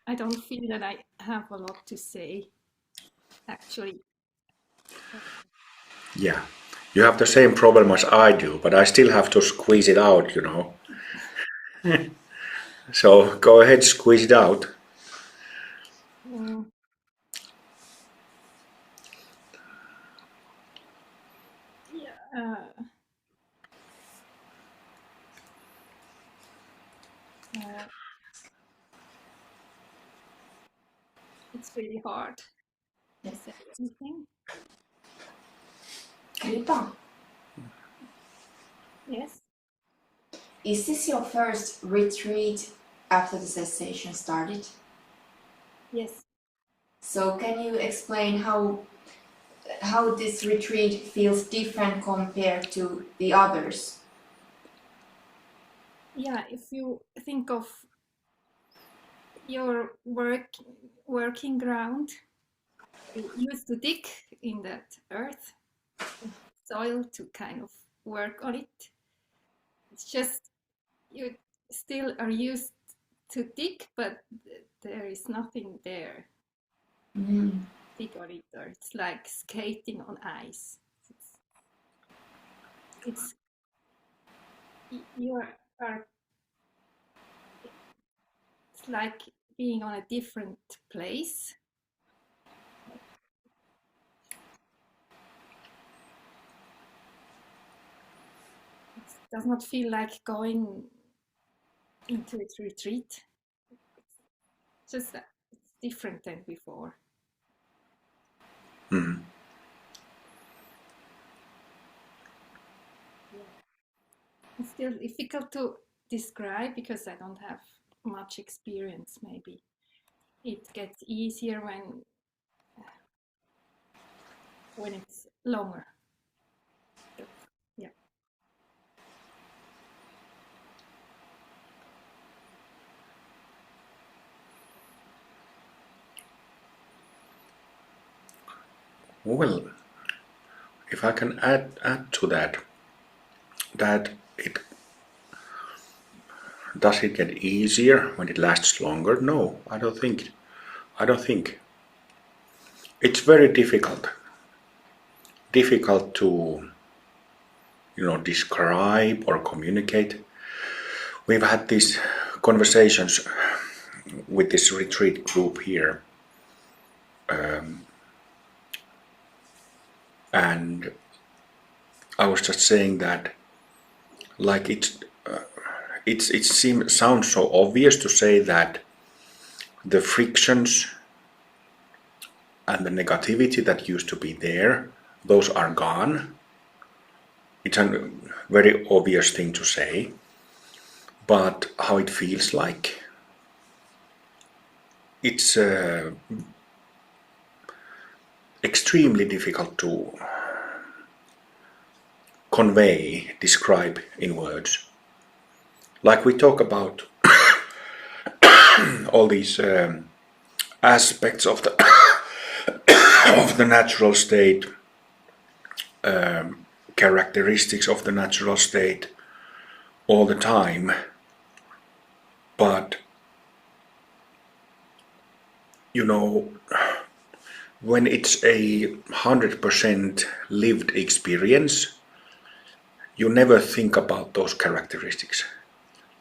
I don't feel that I have a lot to say, actually. Yeah. You have the same problem as I do, but I still have to squeeze it out, So go ahead, squeeze it out. Mm, yeah, uh, it's really hard to Yes. say anything. Kripa, Yes, is this your first retreat after the cessation started? yes. So can you explain how this retreat feels different compared to the others? Yeah, if you think of your working ground, you used to dig in that earth, soil to kind of work on it. It's just you still are used to dig, but there is nothing there. Mm. Dig on it, or it's like skating on ice. It's, it's you are it's like being on a different place. It does not feel like going into its retreat. It's just that it's different than before. Hmm. Yeah. It's still difficult to describe because I don't have much experience, maybe. It gets easier when it's longer. But yeah. Well, if I can add to that it does it get easier when it lasts longer? No, I don't think. I don't think. It's very difficult to describe or communicate. We've had these conversations with this retreat group here, and I was just saying that, like sounds so obvious to say that the frictions and the negativity that used to be there, those are gone. It's a very obvious thing to say, but how it feels like, it's extremely difficult to convey, describe in words. Like we talk about all these aspects of the of the natural state, characteristics of the natural state all the time, but you know when it's 100% lived experience, you never think about those characteristics.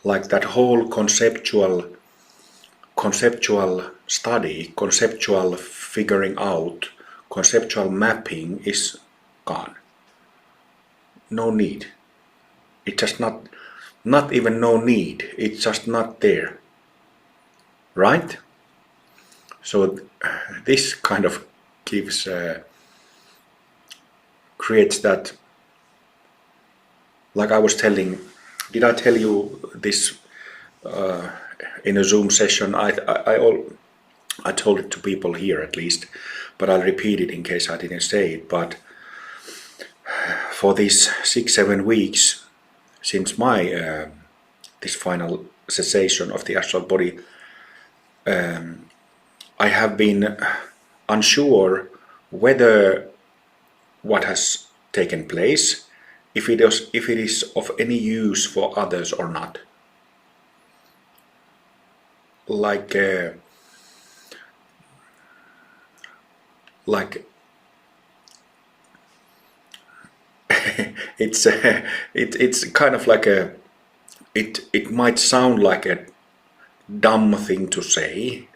Like that whole conceptual study, conceptual figuring out, conceptual mapping is gone. No need. It just not even no need. It's just not there. Right? So this kind of gives creates that, like I was telling, did I tell you this in a Zoom session? I told it to people here at least, but I'll repeat it in case I didn't say it. But for these 6-7 weeks since my this final cessation of the astral body, I have been unsure whether what has taken place, if it is of any use for others or not. Like like it's kind of like it might sound like a dumb thing to say,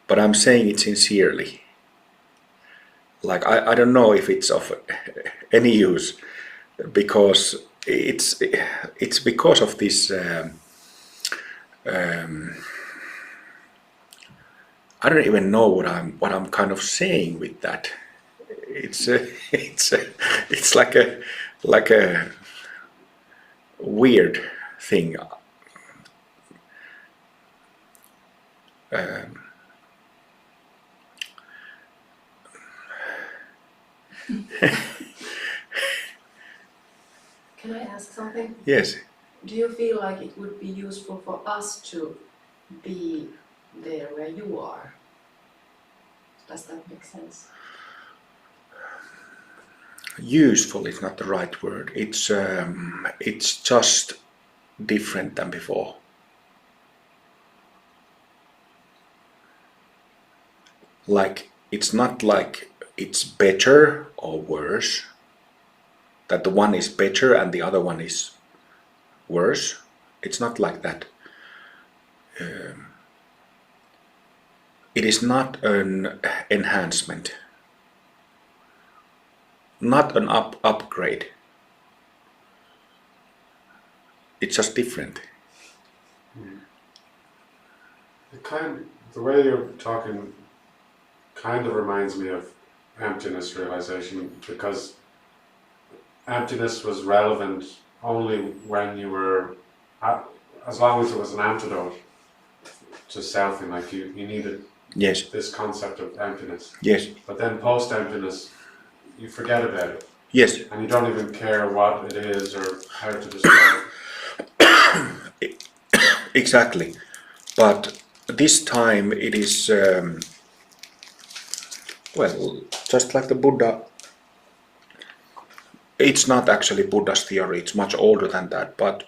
but I'm saying it sincerely. Like I don't know if it's of any use, because it's because of this I don't even know what I'm kind of saying with that. It's it's like a weird thing. Can I ask something? Yes. Do you feel like it would be useful for us to be there where you are? Does that make sense? Useful is not the right word. It's just different than before. Like it's not like it's better or worse. That the one is better and the other one is worse. It's not like that. It is not an enhancement, not an upgrade. It's just different. The way you're talking kind of reminds me of emptiness realization, because emptiness was relevant only when you were, as long as it was an antidote to selfing, like you needed Yes. this concept of emptiness. Yes. But then post-emptiness, you forget about it. Yes. And you don't even care what it is or how to describe it. Exactly. But this time it is, well, just like the Buddha. It's not actually Buddha's theory, it's much older than that, but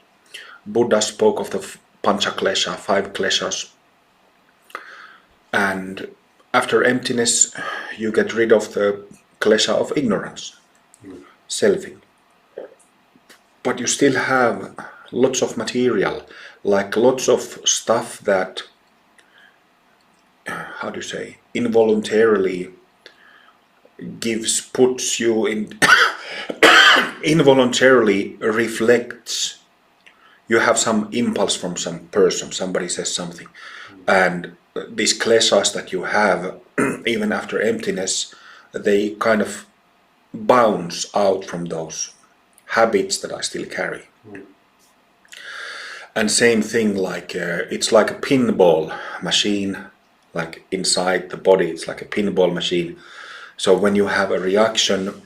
Buddha spoke of the pancha klesha, 5 kleshas. And after emptiness, you get rid of the klesha of ignorance, selfing. But you still have lots of material, like lots of stuff that, how do you say, involuntarily puts you in, involuntarily reflects. You have some impulse from some person, somebody says something, and these kleshas that you have, even after emptiness, they kind of bounce out from those habits that I still carry. And same thing, like it's like a pinball machine, like inside the body, it's like a pinball machine. So when you have a reaction,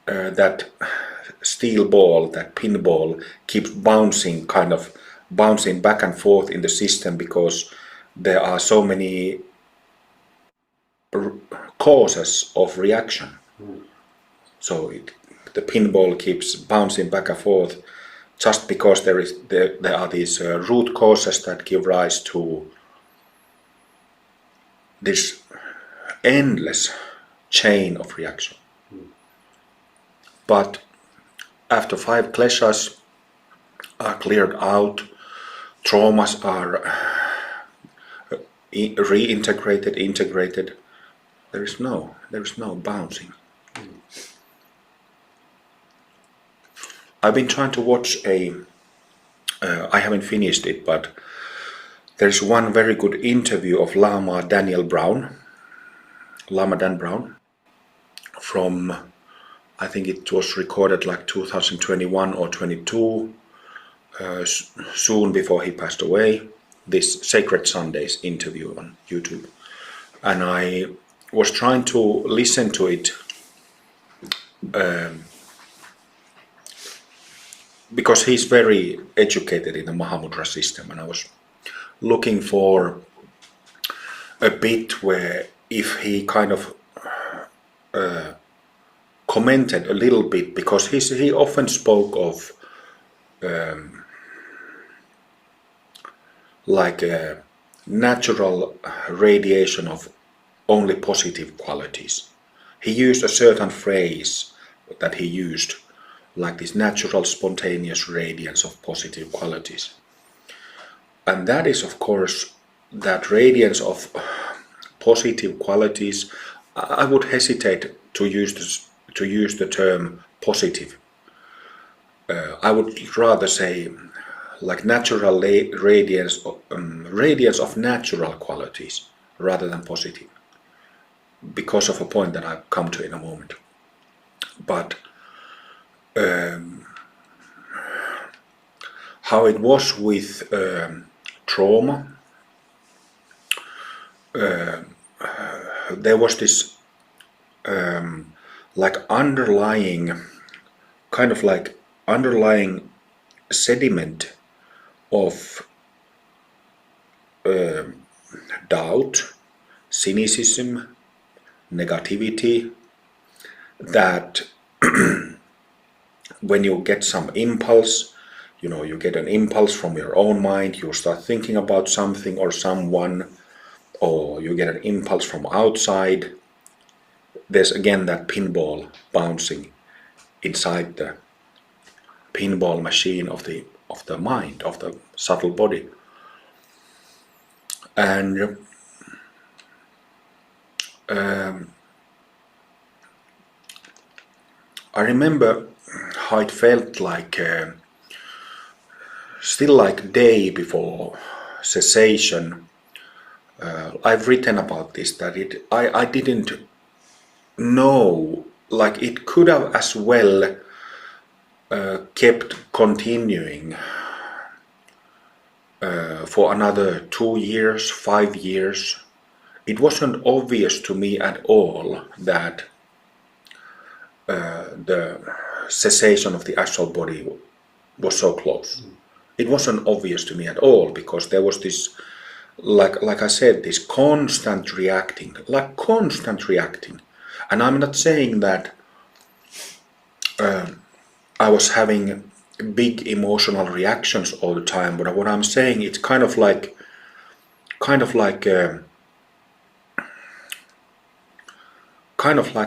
that steel ball, that pinball, keeps bouncing, kind of bouncing back and forth in the system, because there are so many causes of reaction. So the pinball keeps bouncing back and forth just because there are these root causes that give rise to this endless chain of reaction. But after 5 kleshas are cleared out, traumas are reintegrated, integrated, there is no bouncing. I've been trying to watch I haven't finished it, but there's one very good interview of Lama Dan Brown, from, I think it was recorded like 2021 or 22, soon before he passed away, this Sacred Sundays interview on YouTube. And I was trying to listen to it because he's very educated in the Mahamudra system, and I was looking for a bit where if he kind of commented a little bit, because he often spoke of like a natural radiation of only positive qualities. he used a certain phrase that he used, like this natural spontaneous radiance of positive qualities. And that is, of course, that radiance of positive qualities. I would hesitate to use the term positive. I would rather say like natural radiance of natural qualities rather than positive, because of a point that I'll come to in a moment. But how it was with trauma, there was this like underlying sediment of doubt, cynicism, negativity, that when you get some impulse, you get an impulse from your own mind, you start thinking about something or someone, or you get an impulse from outside, there's again that pinball bouncing inside the pinball machine of the mind, of the subtle body. And I remember how it felt like still like day before cessation. I've written about this, that I didn't know, like it could have as well kept continuing for another 2 years, 5 years. It wasn't obvious to me at all that the cessation of the astral body was so close. It wasn't obvious to me at all, because there was this, like I said, this constant reacting. And I'm not saying that I was having big emotional reactions all the time, but what I'm saying, it's kind of like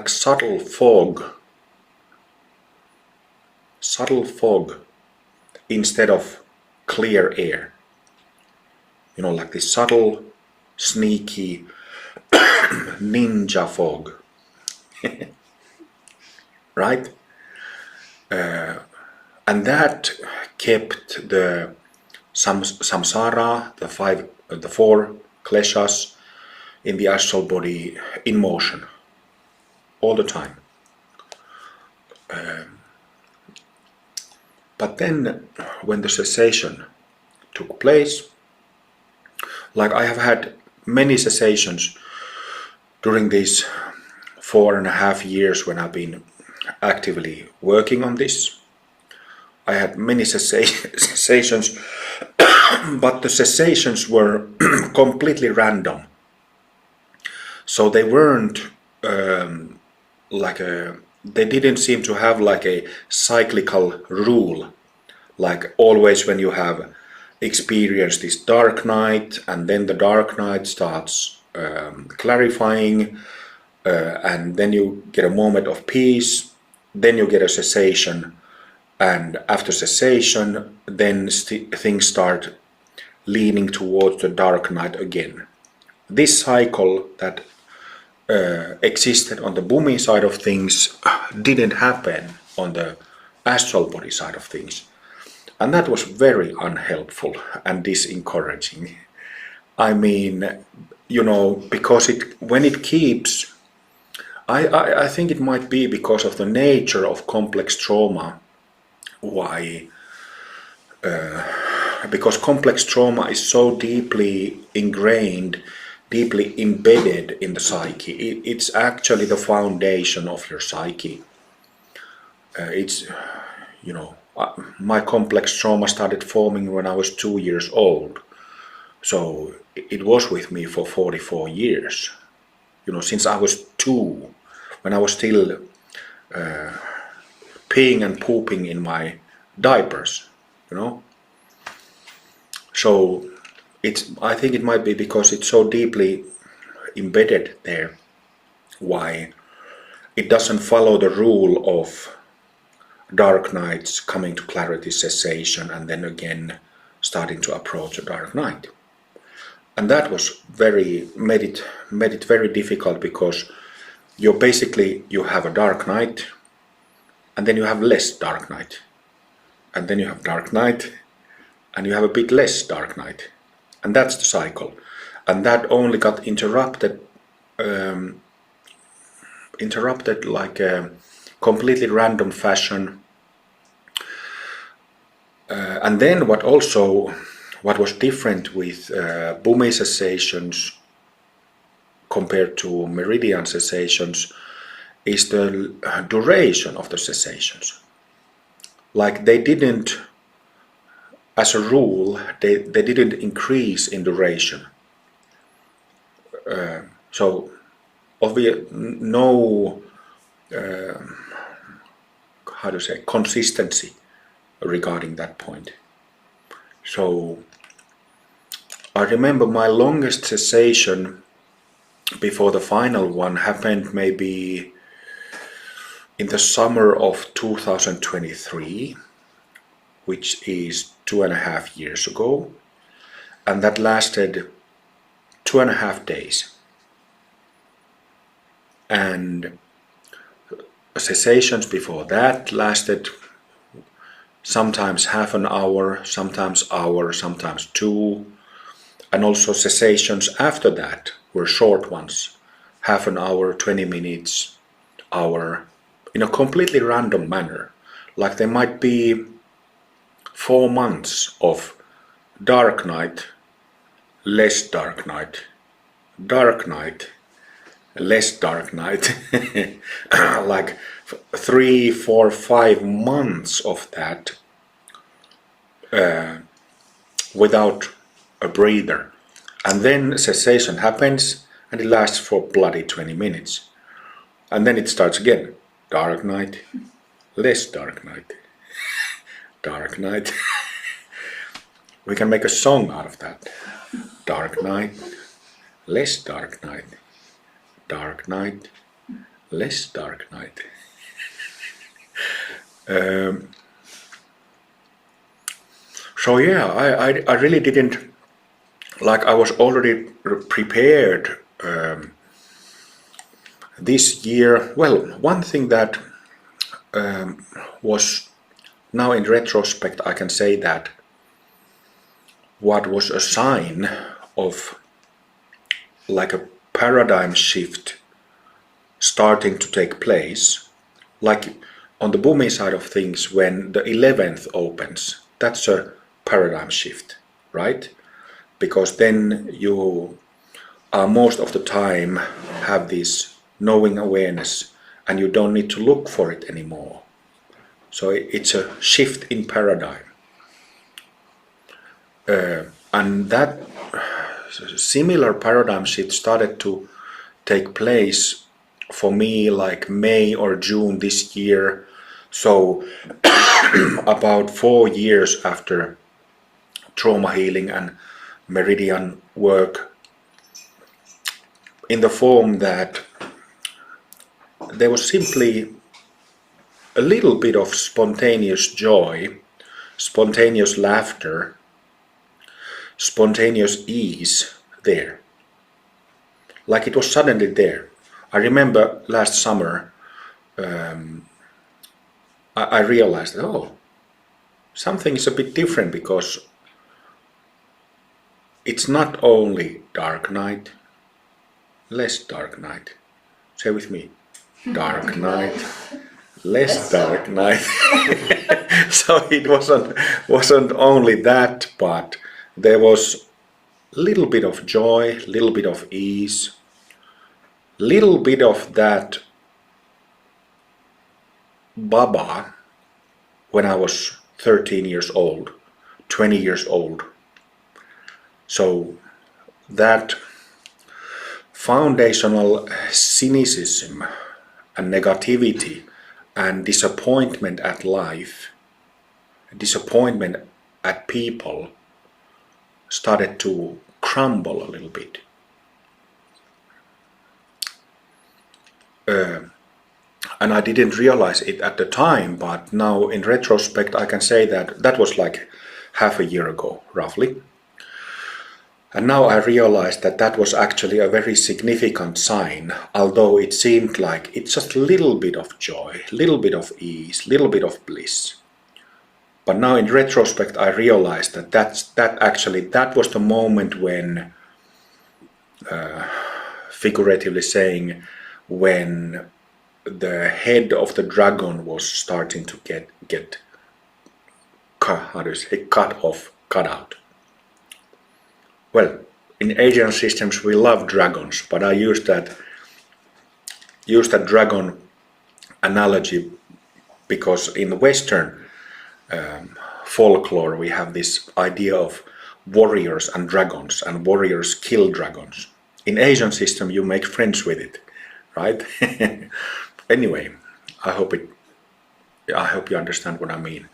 subtle fog instead of clear air. Like this subtle, sneaky ninja fog. Right? And that kept the samsara, the four kleshas in the astral body in motion all the time. But then when the cessation took place, like I have had many cessations during these 4.5 years when I've been actively working on this. I had many cessations, but the cessations were completely random. So they weren't they didn't seem to have like a cyclical rule, like always when you have experienced this dark night, and then the dark night starts clarifying, and then you get a moment of peace, then you get a cessation, and after cessation then things start leaning towards the dark night again. This cycle that existed on the Bhumi side of things didn't happen on the astral body side of things, and that was very unhelpful and disencouraging. I mean, because when it keeps, I think it might be because of the nature of complex trauma. Why? Because complex trauma is so deeply ingrained, deeply embedded in the psyche. It's actually the foundation of your psyche. My complex trauma started forming when I was 2 years old. So it was with me for 44 years. Since I was 2, when I was still peeing and pooping in my diapers, So I think it might be because it's so deeply embedded there. Why? it doesn't follow the rule of dark nights coming to clarity, cessation, and then again starting to approach a dark night. And that was made it very difficult, because you have a dark night, and then you have less dark night, and then you have dark night, and you have a bit less dark night, and that's the cycle. And that only got interrupted like a completely random fashion. And then what was different with Bhumi cessations compared to meridian cessations is the duration of the cessations. Like they didn't, as a rule, they didn't increase in duration. So no, consistency regarding that point. So I remember my longest cessation before the final one happened maybe in the summer of 2023, which is 2.5 years ago, and that lasted 2.5 days. And cessations before that lasted sometimes half an hour, sometimes hour, sometimes 2, and also cessations after that were short ones, half an hour, 20 minutes, hour, in a completely random manner. Like there might be 4 months of dark night, less dark night, dark night, less dark night, like 3, 4, 5 months of that without a breather. And then cessation happens and it lasts for bloody 20 minutes. And then it starts again. Dark night, less dark night, dark night. We can make a song out of that. Dark night, less dark night, dark night, less dark night. So yeah, I really didn't, like I was already prepared this year. Well, one thing that was, now in retrospect I can say that what was a sign of like a paradigm shift starting to take place, like on the Bhumi side of things, when the 11th opens, that's a paradigm shift, right? Because then you are most of the time have this knowing awareness and you don't need to look for it anymore. So it's a shift in paradigm. And that similar paradigm shift started to take place for me like May or June this year. So about 4 years after trauma healing and meridian work, in the form that there was simply a little bit of spontaneous joy, spontaneous laughter, spontaneous ease there. Like it was suddenly there. I remember last summer I realized, oh, something is a bit different, because it's not only dark night, less dark night. Say with me, dark night, less dark night. So it wasn't only that, but there was a little bit of joy, little bit of ease, little bit of that Baba when I was 13 years old, 20 years old. So that foundational cynicism and negativity and disappointment at life, disappointment at people, started to crumble a little bit. and I didn't realize it at the time, but now in retrospect I can say that that was like half a year ago, roughly. And now I realized that that was actually a very significant sign, although it seemed like it's just a little bit of joy, little bit of ease, little bit of bliss. But now in retrospect I realized that that was the moment when, figuratively saying, when the head of the dragon was starting to get cut off, cut out. Well, in Asian systems we love dragons, but I use that dragon analogy because in Western folklore we have this idea of warriors and dragons, and warriors kill dragons. In Asian system you make friends with it, right? Anyway, I hope you understand what I mean.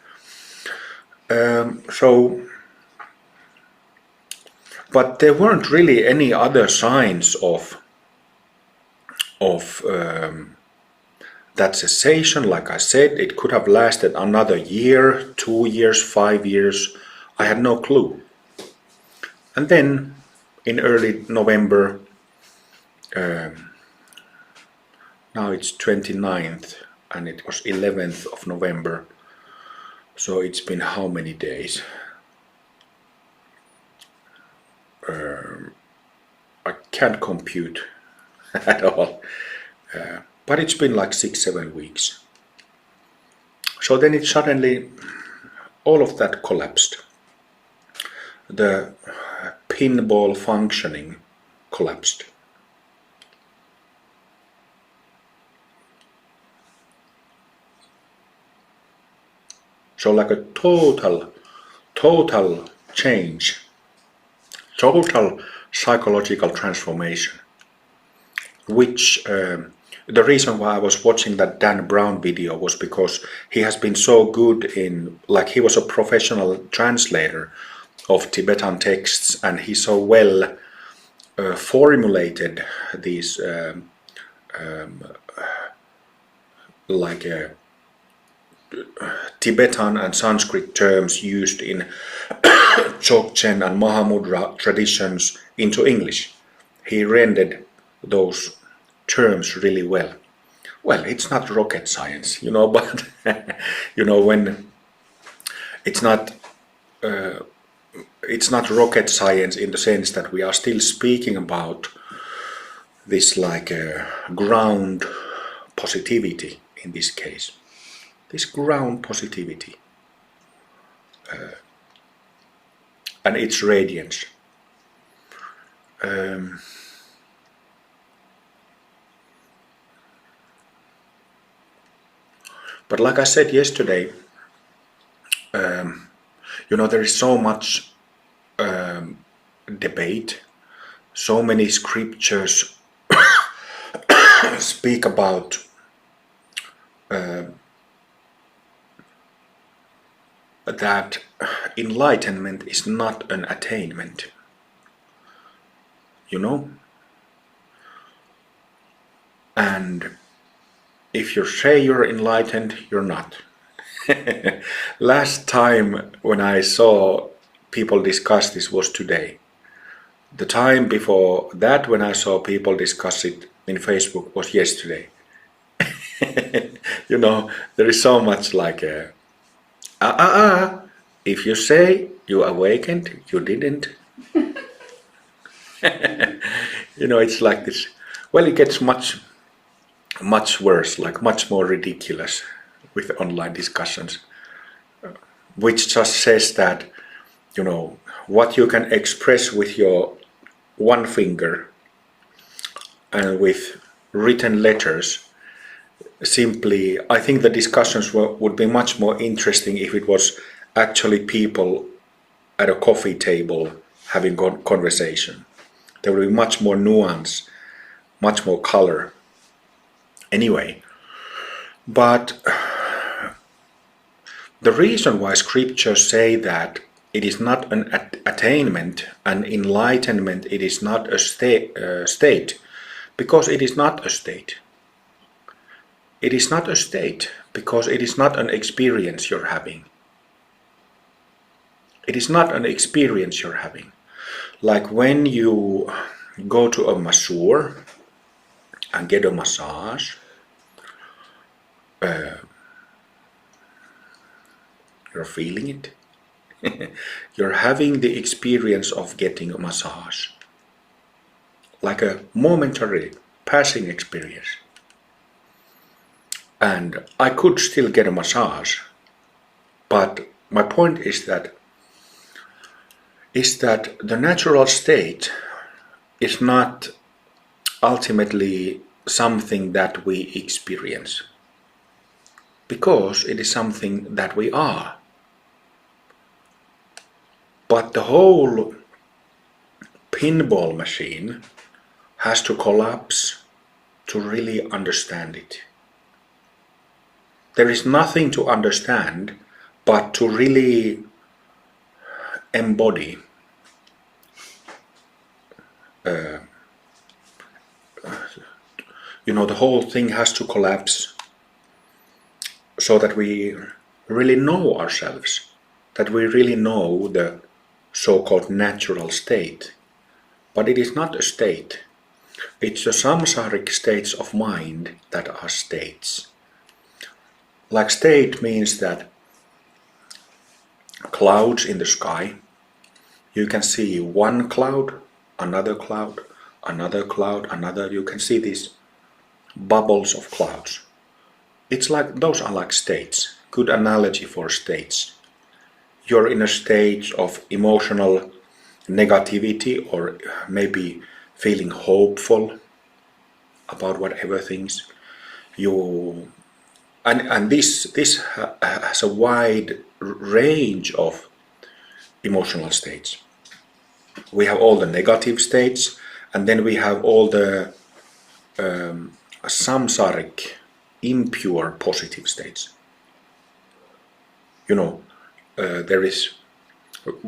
But there weren't really any other signs of that cessation. Like I said, it could have lasted another year, 2 years, 5 years. I had no clue. And then in early November, now it's 29th and it was 11th of November. So it's been how many days? I can't compute at all, but it's been like 6-7 weeks. So then it suddenly, all of that collapsed. The pinball functioning collapsed. So like a total change, total psychological transformation, which the reason why I was watching that Dan Brown video was because he has been so good in, like, he was a professional translator of Tibetan texts, and he so well formulated these Tibetan and Sanskrit terms used in Dzogchen and Mahamudra traditions into English. He rendered those terms really well. Well, it's not rocket science, but when it's not rocket science in the sense that we are still speaking about this ground positivity in this case. This ground positivity and its radiance. But like I said yesterday, there is so much debate, so many scriptures speak about that enlightenment is not an attainment, and if you say you're enlightened, you're not. Last time when I saw people discuss this was today. The time before that when I saw people discuss it in Facebook was yesterday. There is so much if you say you awakened, you didn't. It's like this. Well, it gets much worse, much more ridiculous with online discussions, which just says that, what you can express with your one finger and with written letters, simply, I think the discussions would be much more interesting if it was actually people at a coffee table having conversation. There would be much more nuance, much more color. Anyway, but the reason why scriptures say that it is not an attainment, an enlightenment, it is not a state, because it is not a state. it is not a state, because it is not an experience you're having. It is not an experience you're having. Like when you go to a masseur and get a massage, you're feeling it. You're having the experience of getting a massage, like a momentary passing experience. And I could still get a massage, but my point is that the natural state is not ultimately something that we experience, because it is something that we are. But the whole pinball machine has to collapse to really understand it. There is nothing to understand but to really embody the whole thing has to collapse so that we really know ourselves, that we really know the so-called natural state. But it is not a state. It's the samsaric states of mind that are states. Like state means that clouds in the sky, you can see one cloud, another cloud, another cloud, another, you can see these bubbles of clouds. It's like, those are like states. Good analogy for states. You're in a state of emotional negativity, or maybe feeling hopeful about whatever things you, and this has a wide range of emotional states. We have all the negative states, and then we have all the samsaric, impure positive states. There is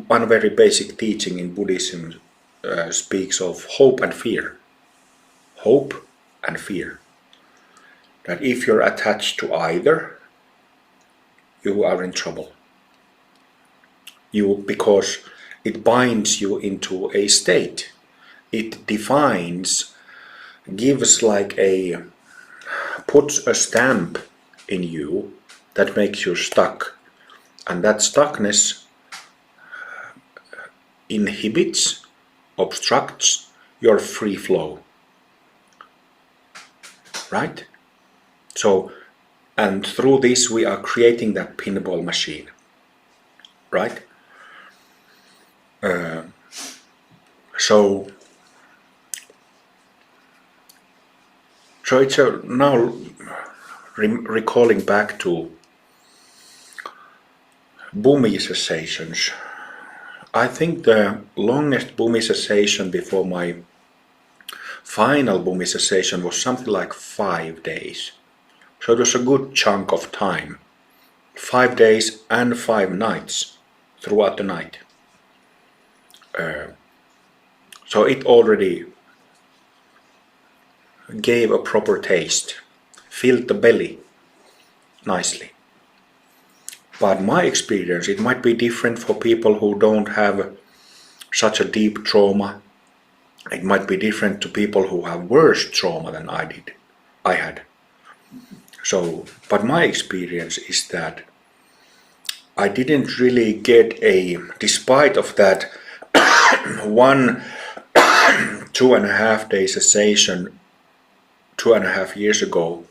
one very basic teaching in Buddhism speaks of hope and fear. Hope and fear. That if you're attached to either, you are in trouble. Because it binds you into a state. It defines, puts a stamp in you that makes you stuck. And that stuckness inhibits, obstructs your free flow. Right? So, and through this we are creating that pinball machine. Right? So it's now recalling back to Bhumi cessations. I think the longest Bhumi cessation before my final Bhumi cessation was something like 5 days. So it was a good chunk of time. 5 days and 5 nights throughout the night. So it already gave a proper taste, filled the belly nicely. But my experience, it might be different for people who don't have such a deep trauma. It might be different to people who have worse trauma than I had. So, but my experience is that I didn't really get despite of that 2.5 day cessation 2.5 years ago,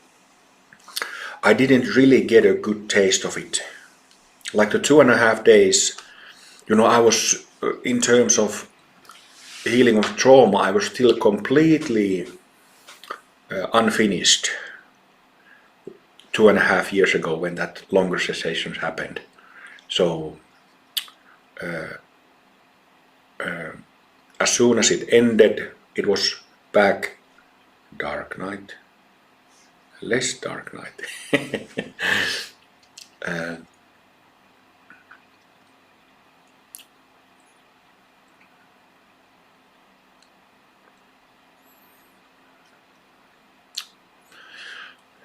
I didn't really get a good taste of it. Like the 2.5 days, I was, in terms of healing of trauma, I was still completely unfinished 2.5 years ago when that longer cessations happened. So as soon as it ended, it was back, dark night, less dark night.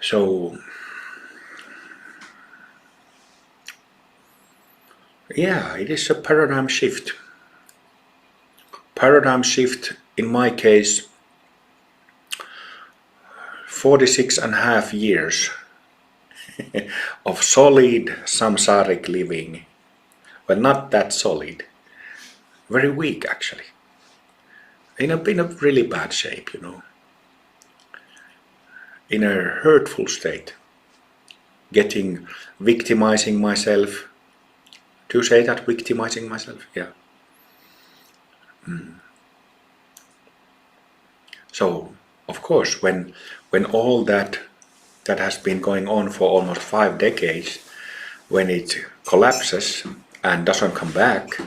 So yeah, it is a paradigm shift. Paradigm shift in my case, 46 and a half years of solid samsaric living. Well, not that solid, very weak actually, in a really bad shape, in a hurtful state, victimizing myself. Do you say that, victimizing myself? Yeah. So, of course, when all that has been going on for almost 5 decades, when it collapses and doesn't come back,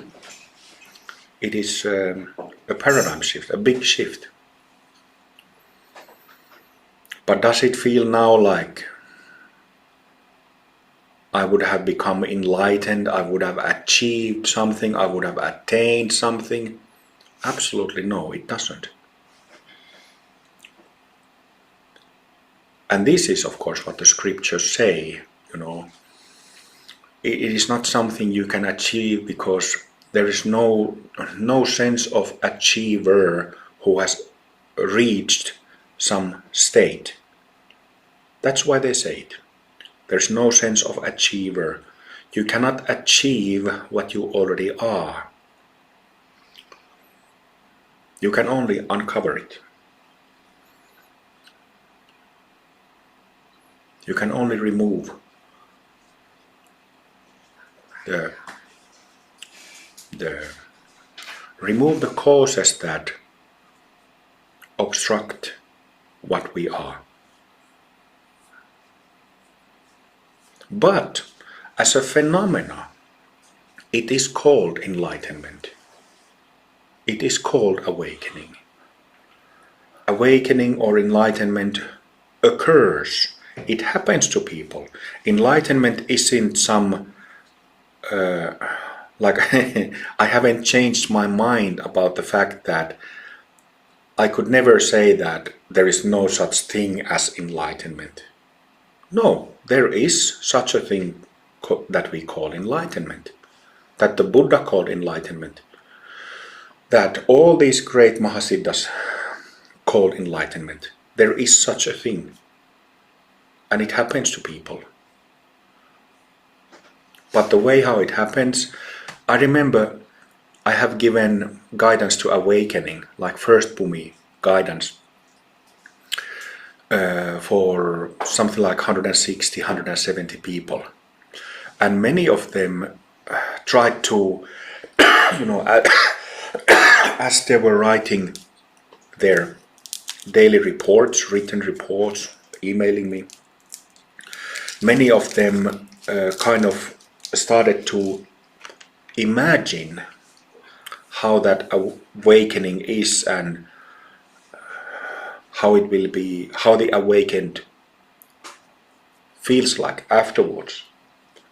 it is a paradigm shift, a big shift. But does it feel now like I would have become enlightened, I would have achieved something, I would have attained something? Absolutely no, it doesn't. And this is, of course, what the scriptures say, It is not something you can achieve because there is no sense of achiever who has reached some state. That's why they say it. There's no sense of achiever. You cannot achieve what you already are. You can only uncover it. You can only remove the causes that obstruct what we are. But as a phenomena, it is called enlightenment. It is called awakening. Awakening or enlightenment occurs. It happens to people. Enlightenment isn't some like I haven't changed my mind about the fact that I could never say that there is no such thing as enlightenment. No, there is such a thing that we call enlightenment, that the Buddha called enlightenment, that all these great Mahasiddhas called enlightenment. There is such a thing, and it happens to people. But the way how it happens, I remember I have given guidance to awakening, like first Bhumi guidance, for something like 160, 170 people. And many of them tried to, as they were writing their daily reports, written reports, emailing me, many of them kind of started to imagine how that awakening is and how it will be, how the awakened feels like afterwards,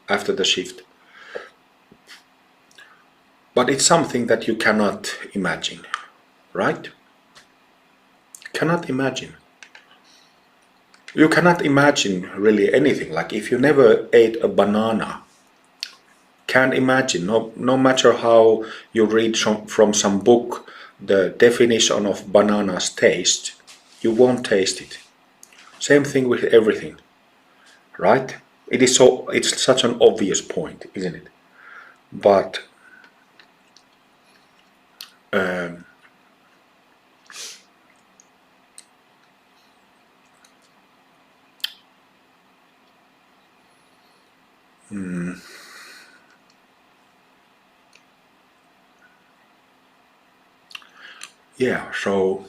after the shift. But it's something that you cannot imagine, right? Cannot imagine. You cannot imagine really anything. Like if you never ate a banana, can't imagine, no matter how you read from some book the definition of banana's taste, you won't taste it. Same thing with everything, right? It's such an obvious point, isn't it? But yeah, so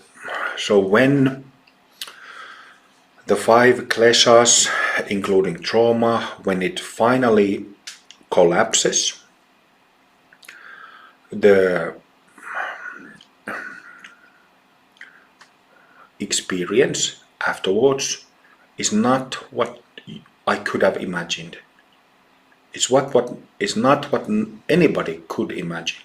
when the 5 kleshas, including trauma, when it finally collapses, the experience afterwards is not what I could have imagined. It's what is not what anybody could imagine.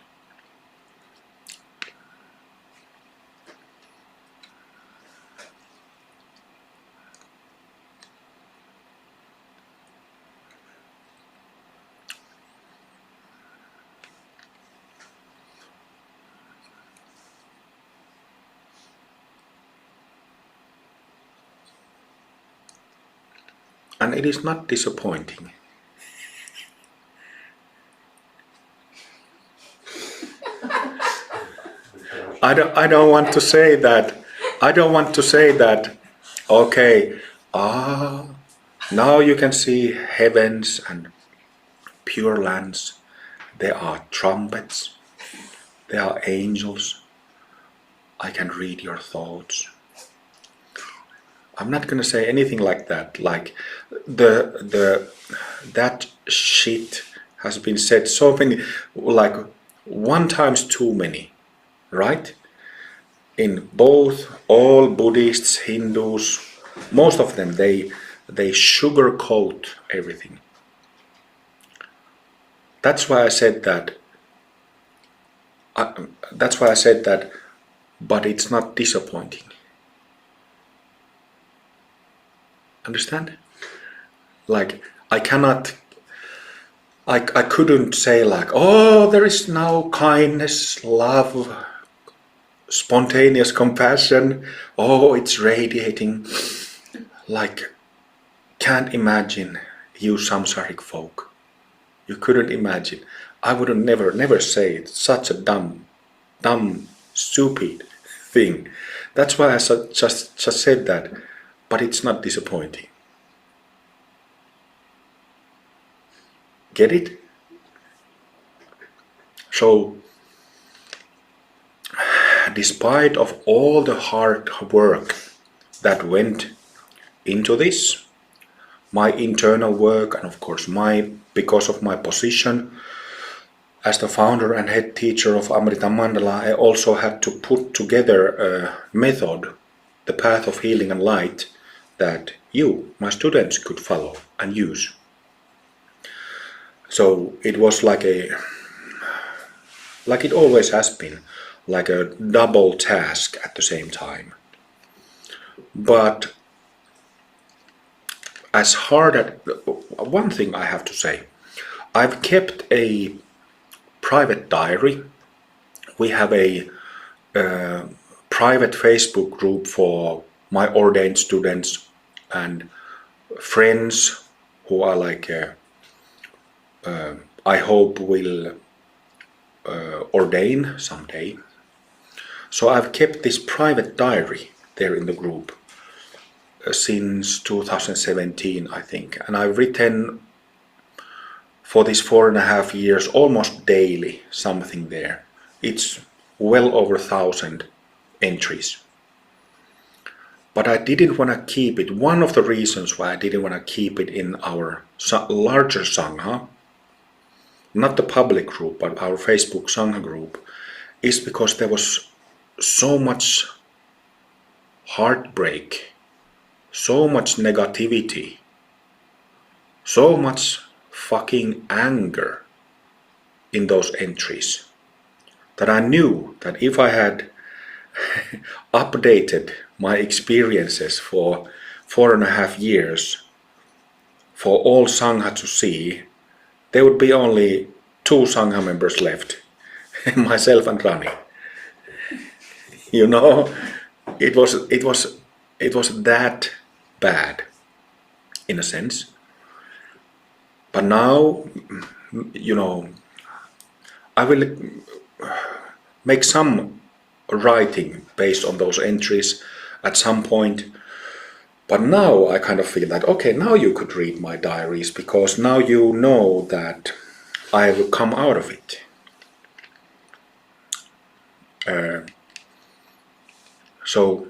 and it is not disappointing. I don't want to say that. I don't want to say that. Okay, now you can see heavens and pure lands. There are trumpets. There are angels. I can read your thoughts. I'm not gonna say anything like that. Like that shit has been said so many, like 1 times too many, right? In both all Buddhists, Hindus, most of them they sugarcoat everything. That's why I said that. But it's not disappointing. Understand? Like I couldn't say like, oh, there is now kindness, love, spontaneous compassion. Oh, it's radiating. Like, can't imagine you samsaric folk. You couldn't imagine. I would never say it. Such a dumb, stupid thing. That's why I just said that. But it's not disappointing. Get it? So, despite of all the hard work that went into this, my internal work, and of course because of my position as the founder and head teacher of Amrita Mandala, I also had to put together a method, the path of healing and light, that you, my students, could follow and use. So it was like it always has been, like a double task at the same time. But as hard as one thing I have to say, I've kept a private diary. We have a private Facebook group for my ordained students and friends who are like I hope will ordain someday. So I've kept this private diary there in the group since 2017, I think, and I've written for these 4.5 years almost daily something there. It's well over 1,000 entries. But I didn't want to keep it. One of the reasons why I didn't want to keep it in our larger Sangha, not the public group, but our Facebook Sangha group, is because there was so much heartbreak, so much negativity, so much fucking anger in those entries that I knew that if I had updated my experiences for 4.5 years for all Sangha to see, there would be only 2 Sangha members left, myself and Rani. You know, it was that bad in a sense. But now, you know, I will make some writing based on those entries at some point. But now I kind of feel that, okay, now you could read my diaries because now you know that I will come out of it. So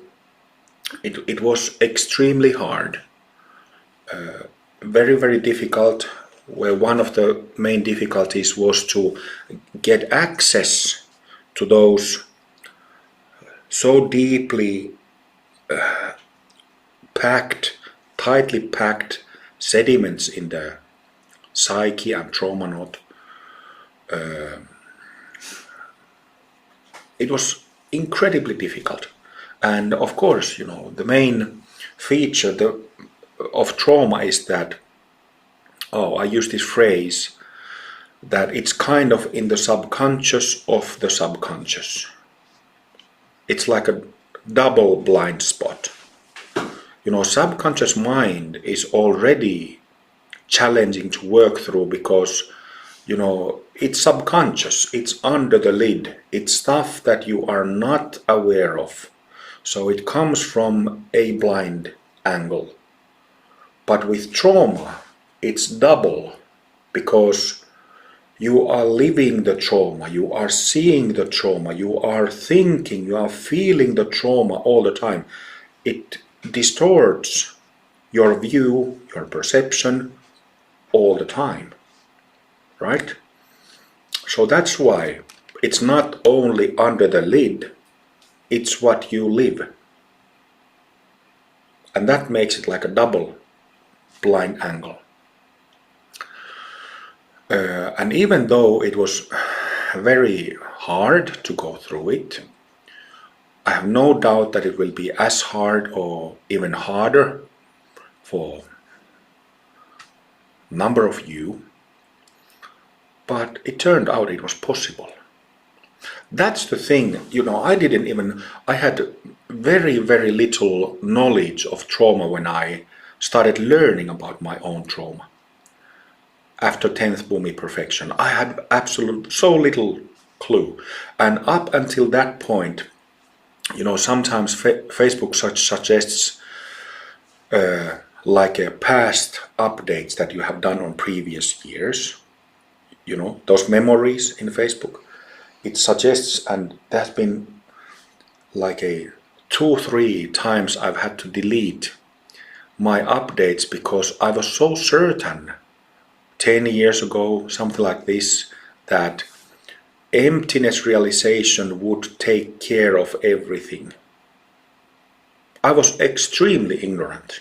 it was extremely hard, very, very difficult, where one of the main difficulties was to get access to those so deeply tightly packed sediments in the psyche and trauma knot. It was incredibly difficult. And of course, you know, the main feature of trauma is that, I use this phrase, that it's kind of in the subconscious of the subconscious. It's like a double blind spot. subconscious mind is already challenging to work through because, it's subconscious, it's under the lid, it's stuff that you are not aware of. So it comes from a blind angle. But with trauma, it's double because you are living the trauma, you are seeing the trauma, you are thinking, you are feeling the trauma all the time. It distorts your view, your perception all the time, right? So that's why it's not only under the lid, it's what you live. And that makes it like a double blind angle. And even though it was very hard to go through it, I have no doubt that it will be as hard or even harder for a number of you. But it turned out it was possible. That's the thing, I had very, very little knowledge of trauma when I started learning about my own trauma. After 10th Bhumi Perfection, I had so little clue. And up until that point, sometimes Facebook suggests like a past updates that you have done on previous years. Those memories in Facebook. It suggests, and that's been like 2-3 times I've had to delete my updates because I was so certain 10 years ago, something like this, that emptiness realization would take care of everything. I was extremely ignorant.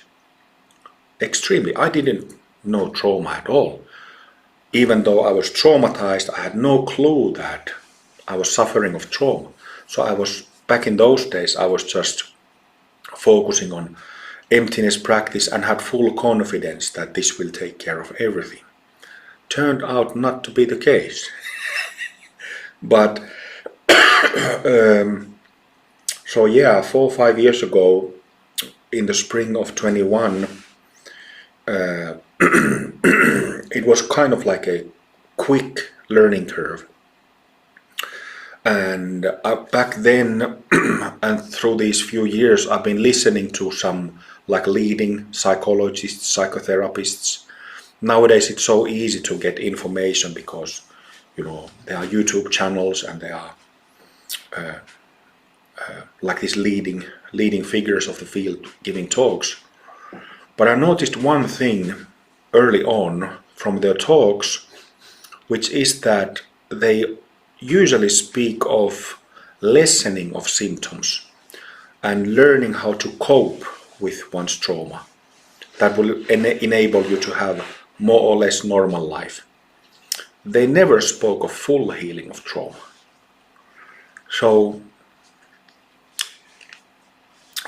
Extremely. I didn't know trauma at all. Even though I was traumatized, I had no clue that I was suffering of trauma. So back in those days, I was just focusing on emptiness practice and had full confidence that this will take care of everything. Turned out not to be the case. But, 4 or 5 years ago, in the spring of 21, it was kind of like a quick learning curve. And back then, and through these few years, I've been listening to some like leading psychologists, psychotherapists. Nowadays, it's so easy to get information because, there are YouTube channels and there are like these leading figures of the field giving talks. But I noticed one thing early on from their talks, which is that they usually speak of lessening of symptoms and learning how to cope with one's trauma. That will enable you to have more or less normal life. They never spoke of full healing of trauma. So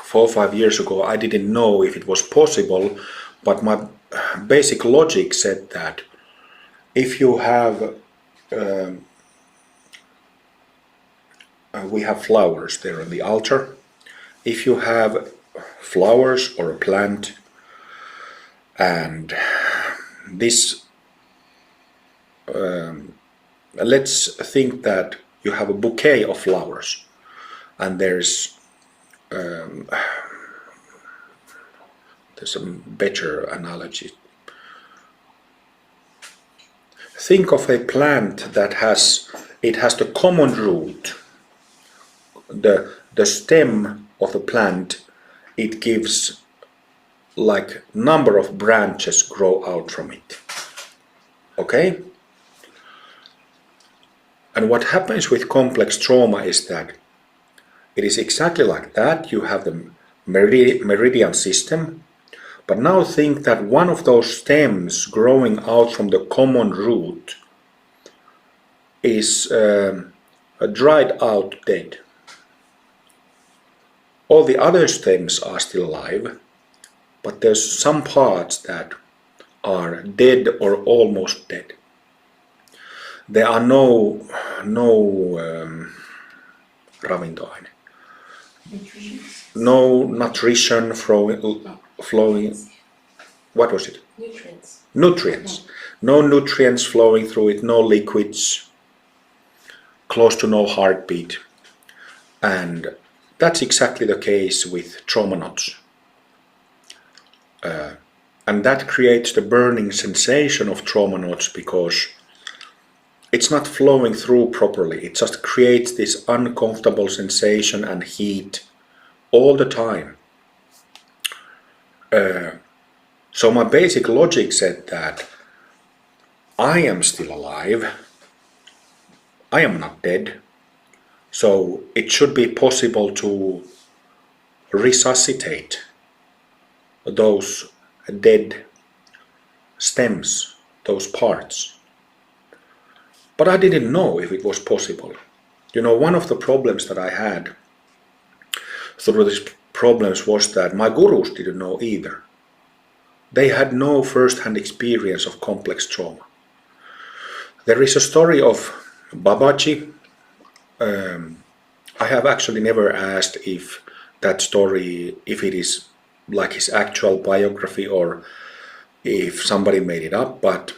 4 or 5 years ago, I didn't know if it was possible, but my basic logic said that if you have we have flowers there on the altar. If you have flowers or a plant, and this, let's think that you have a bouquet of flowers, and there's a better analogy. Think of a plant that has the common root. The stem of the plant, it gives like number of branches grow out from it. Okay? And what happens with complex trauma is that it is exactly like that. You have the meridian system, but now think that one of those stems growing out from the common root is dried out, dead. All the other stems are still alive, but there's some parts that are dead or almost dead. There are no ravintoaine. no nutrition flowing. What was it? Nutrients. Nutrients. No nutrients flowing through it, no liquids, close to no heartbeat. And that's exactly the case with traumanauts. And that creates the burning sensation of traumanauts because it's not flowing through properly. It just creates this uncomfortable sensation and heat all the time. So my basic logic said that I am still alive. I am not dead. So it should be possible to resuscitate those dead stems, those parts. But I didn't know if it was possible. You know, one of the problems that I had through these problems was that my gurus didn't know either. They had no first-hand experience of complex trauma. There is a story of Babaji. I have actually never asked if that story, if it is like his actual biography or if somebody made it up, but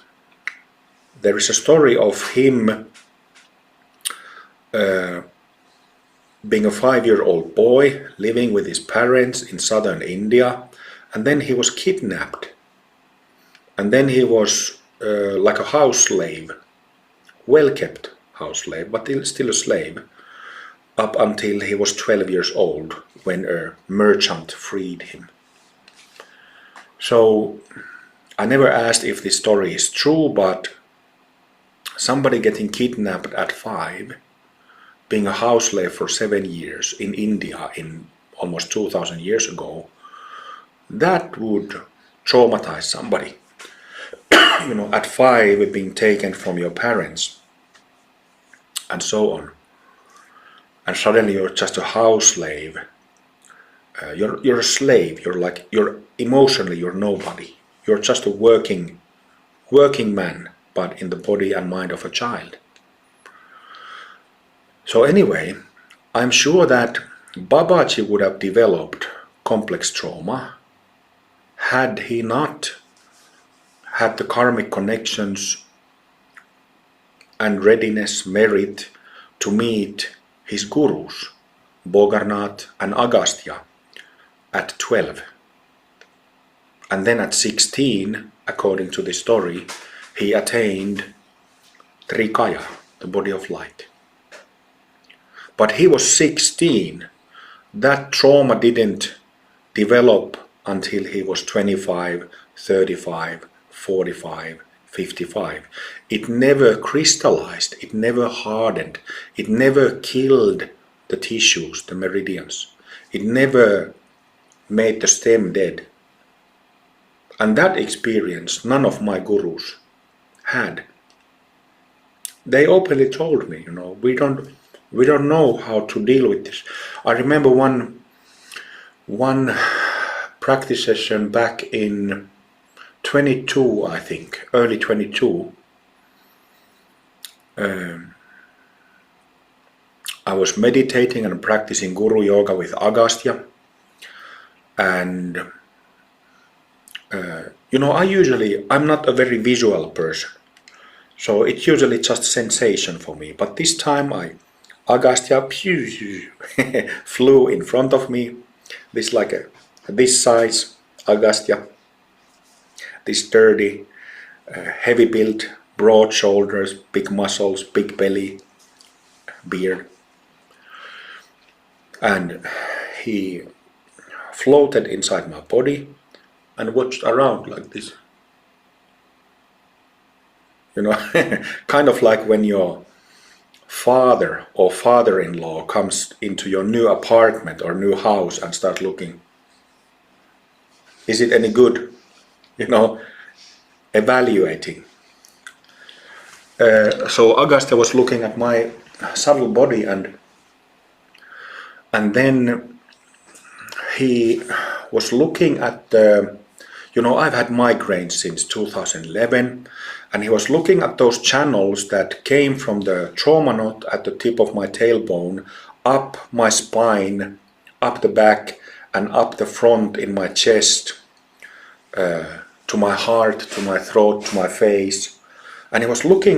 there is a story of him being a 5-year-old boy living with his parents in southern India, and then he was kidnapped, and then he was like a house slave, well-kept house slave, but still a slave, up until he was 12 years old when a merchant freed him. So I never asked if this story is true, but somebody getting kidnapped at 5, being a house slave for 7 years in India in almost 2000 years ago, that would traumatize somebody. You know, at 5 being taken from your parents and so on. And suddenly you're just a house slave. You're a slave. You're emotionally you're nobody. You're just a working man, but in the body and mind of a child. So anyway, I'm sure that Babaji would have developed complex trauma had he not had the karmic connections and readiness, merit to meet his gurus, Bogarnath and Agastya, at 12. And then at 16, according to the story, he attained Trikaya, the body of light. But he was 16. That trauma didn't develop until he was 25, 35, 45, 55. It never crystallized, it never hardened, it never killed the tissues, the meridians. It never made the stem dead. And that experience none of my gurus had. They openly told me, you know, we don't know how to deal with this. I remember one practice session back in 22, I think, early 22. I was meditating and practicing Guru Yoga with Agastya, and you know, I'm not a very visual person, so it's usually just sensation for me. But this time Agastya flew in front of me, this size Agastya, this sturdy, heavy built, broad shoulders, big muscles, big belly, beard. And he floated inside my body and watched around like this. You know, kind of like when your father or father-in-law comes into your new apartment or new house and start looking. Is it any good? You know, evaluating. So Agastya was looking at my subtle body, and then he was looking at the, you know, I've had migraines since 2011, and he was looking at those channels that came from the trauma knot at the tip of my tailbone, up my spine, up the back and up the front in my chest, to my heart, to my throat, to my face. And he was looking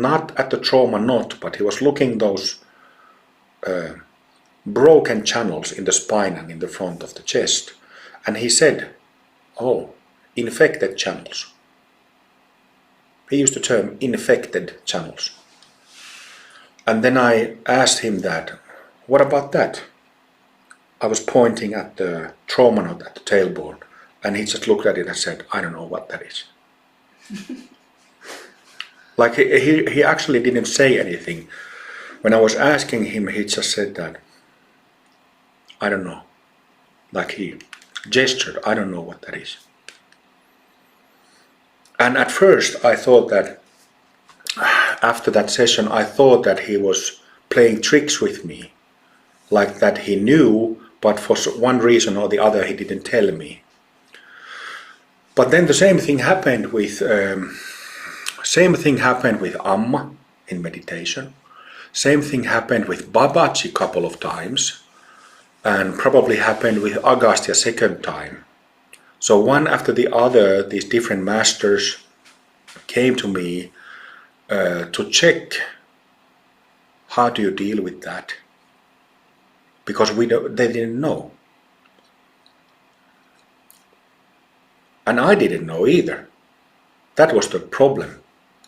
not at the trauma knot, but he was looking those broken channels in the spine and in the front of the chest. And he said, oh, infected channels. He used the term infected channels. And then I asked him that, what about that? I was pointing at the trauma knot at the tailbone, and he just looked at it and said, I don't know what that is. Like he actually didn't say anything. When I was asking him, he just said that, I don't know. Like he gestured, I don't know what that is. And at first I thought that, after that session, I thought that he was playing tricks with me. Like that he knew, but for one reason or the other he didn't tell me. But then the same thing happened with Amma in meditation. Same thing happened with Babaji a couple of times, and probably happened with Agastya second time. So one after the other, these different masters came to me to check how do you deal with that, because they didn't know, and I didn't know either. That was the problem.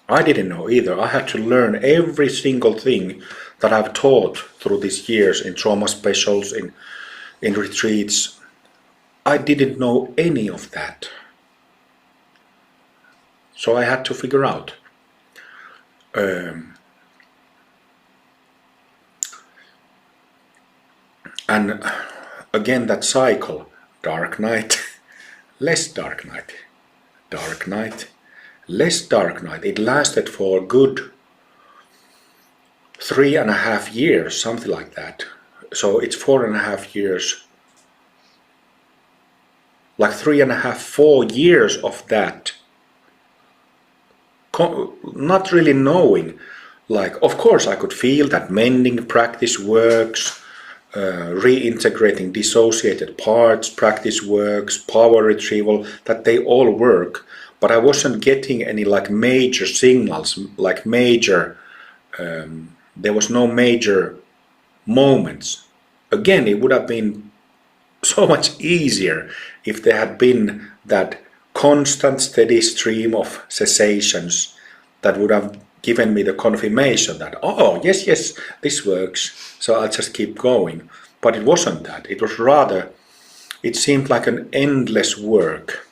I didn't know either. I had to learn every single thing that I've taught through these years in trauma specials, in retreats. I didn't know any of that. So I had to figure out. And again, that cycle, dark night, less dark night, dark night, less dark night. It lasted for a good 3.5 years, something like that. So it's 4.5 years, like 3.5, 4 years of that. Not really knowing, like, of course I could feel that mending practice works, reintegrating dissociated parts practice works, power retrieval, that they all work, but I wasn't getting any like major signals, like major, there was no major moments. Again, it would have been so much easier if there had been that constant steady stream of cessations that would have given me the confirmation that, oh, yes, this works, so I'll just keep going. But it wasn't that. It was rather, it seemed like an endless work,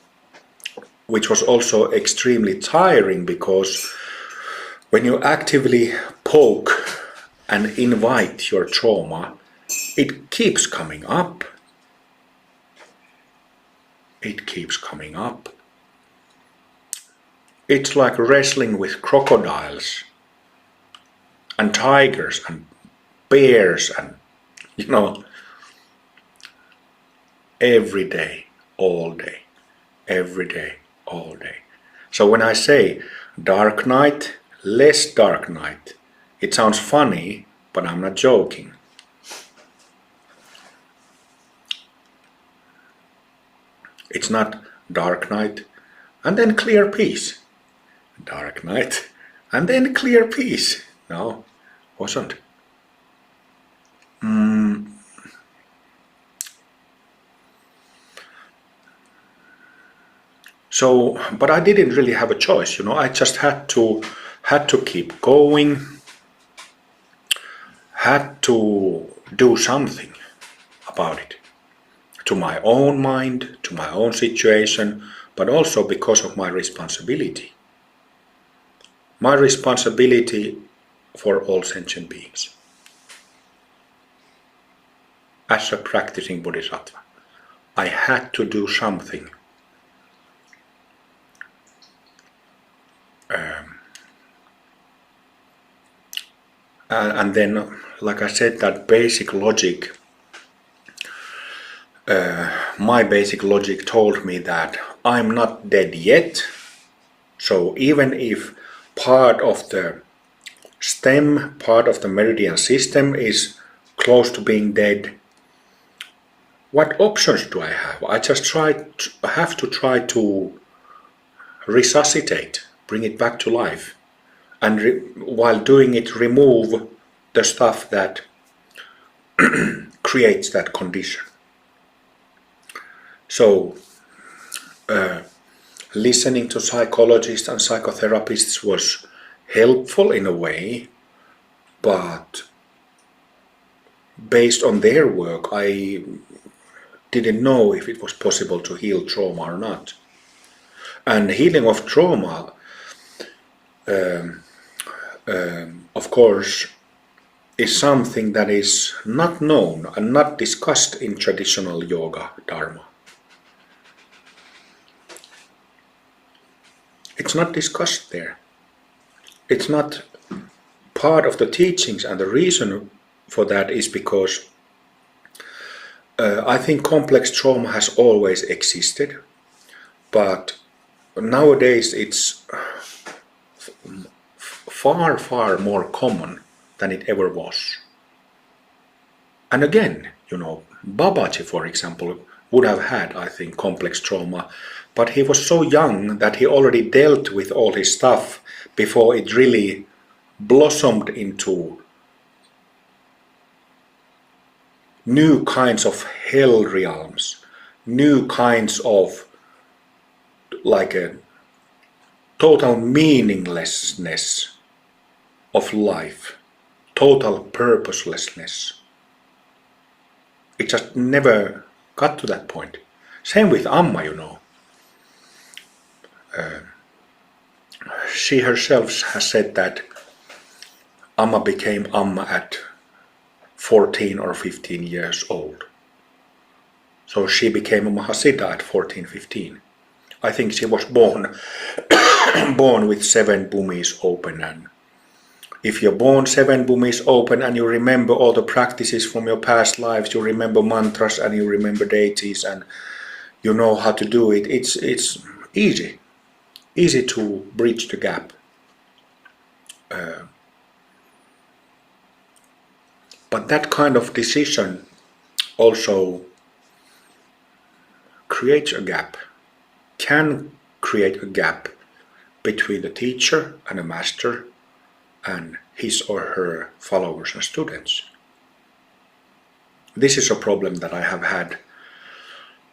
which was also extremely tiring, because when you actively poke and invite your trauma, it keeps coming up. It keeps coming up. It's like wrestling with crocodiles and tigers and bears and, every day, all day, every day, all day. So when I say dark night, less dark night, it sounds funny, but I'm not joking. It's not dark night and then clear peace. Dark night and then clear peace. No, wasn't. So, but I didn't really have a choice, I just had to keep going, had to do something about it, to my own mind, to my own situation, but also because of my responsibility. My responsibility for all sentient beings. As a practicing bodhisattva, I had to do something. And then, like I said, that basic logic, my basic logic told me that I'm not dead yet. So even if part of the stem, part of the meridian system is close to being dead, what options do I have? I just have to try to resuscitate, bring it back to life, and while doing it, remove the stuff that creates that condition. So, listening to psychologists and psychotherapists was helpful in a way, but based on their work, I didn't know if it was possible to heal trauma or not. And healing of trauma, of course, is something that is not known and not discussed in traditional yoga dharma. It's not discussed there. It's not part of the teachings, and the reason for that is because I think complex trauma has always existed, but nowadays it's far, far more common than it ever was. And again, Babaji, for example, would have had, I think, complex trauma, but he was so young that he already dealt with all his stuff before it really blossomed into new kinds of hell realms, new kinds of like a total meaninglessness of life, total purposelessness. It just never got to that point. Same with Amma, she herself has said that Amma became Amma at 14 or 15 years old. So she became a Mahasiddha at 14, 15. I think she was born with 7 bhumis open, and if you're born 7 bhumis open and you remember all the practices from your past lives, you remember mantras and you remember deities and you know how to do it, it's easy to bridge the gap. But that kind of decision also creates a gap, can create a gap between the teacher and a master and his or her followers and students. This is a problem that I have had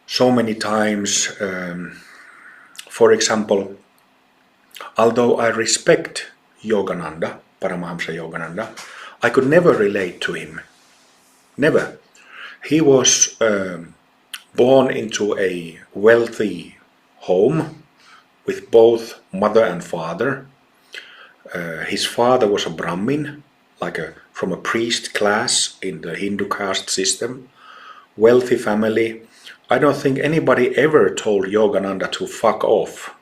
so many times. For example, although I respect Yogananda, Paramahamsa Yogananda, I could never relate to him. Never. He was born into a wealthy home with both mother and father. His father was a Brahmin, from a priest class in the Hindu caste system. Wealthy family. I don't think anybody ever told Yogananda to fuck off.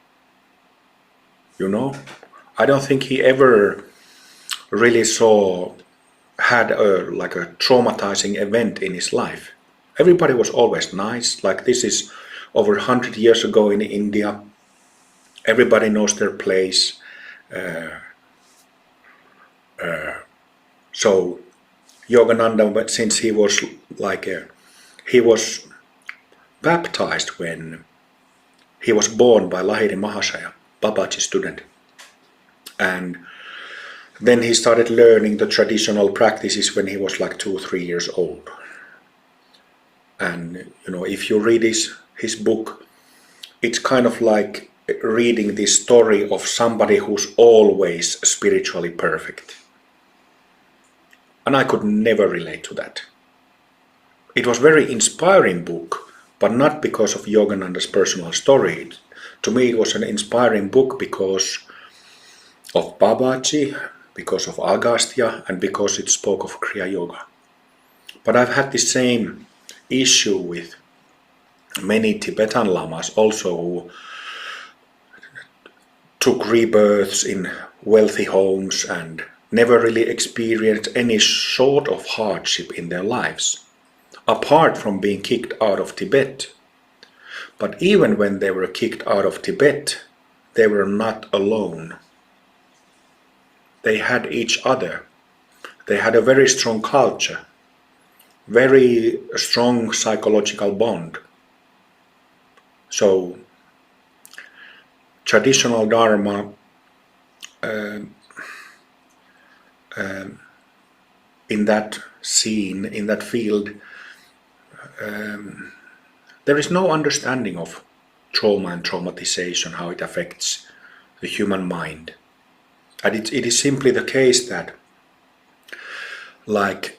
I don't think he ever really had a traumatizing event in his life. Everybody was always nice. Like, this is over 100 years ago in India. Everybody knows their place. So Yogananda, since he was baptized when he was born by Lahiri Mahashaya, Babaji's student, and then he started learning the traditional practices when he was 2-3 years old. And if you read his book, it's kind of like reading the story of somebody who's always spiritually perfect. And I could never relate to that. It was a very inspiring book, but not because of Yogananda's personal story. To me, it was an inspiring book because of Babaji, because of Agastya, and because it spoke of Kriya Yoga. But I've had the same issue with many Tibetan lamas also, who took rebirths in wealthy homes and never really experienced any sort of hardship in their lives, apart from being kicked out of Tibet. But even when they were kicked out of Tibet, they were not alone. They had each other. They had a very strong culture. very strong psychological bond. So traditional Dharma in that scene, in that field, there is no understanding of trauma and traumatization, how it affects the human mind. And it is simply the case that, like,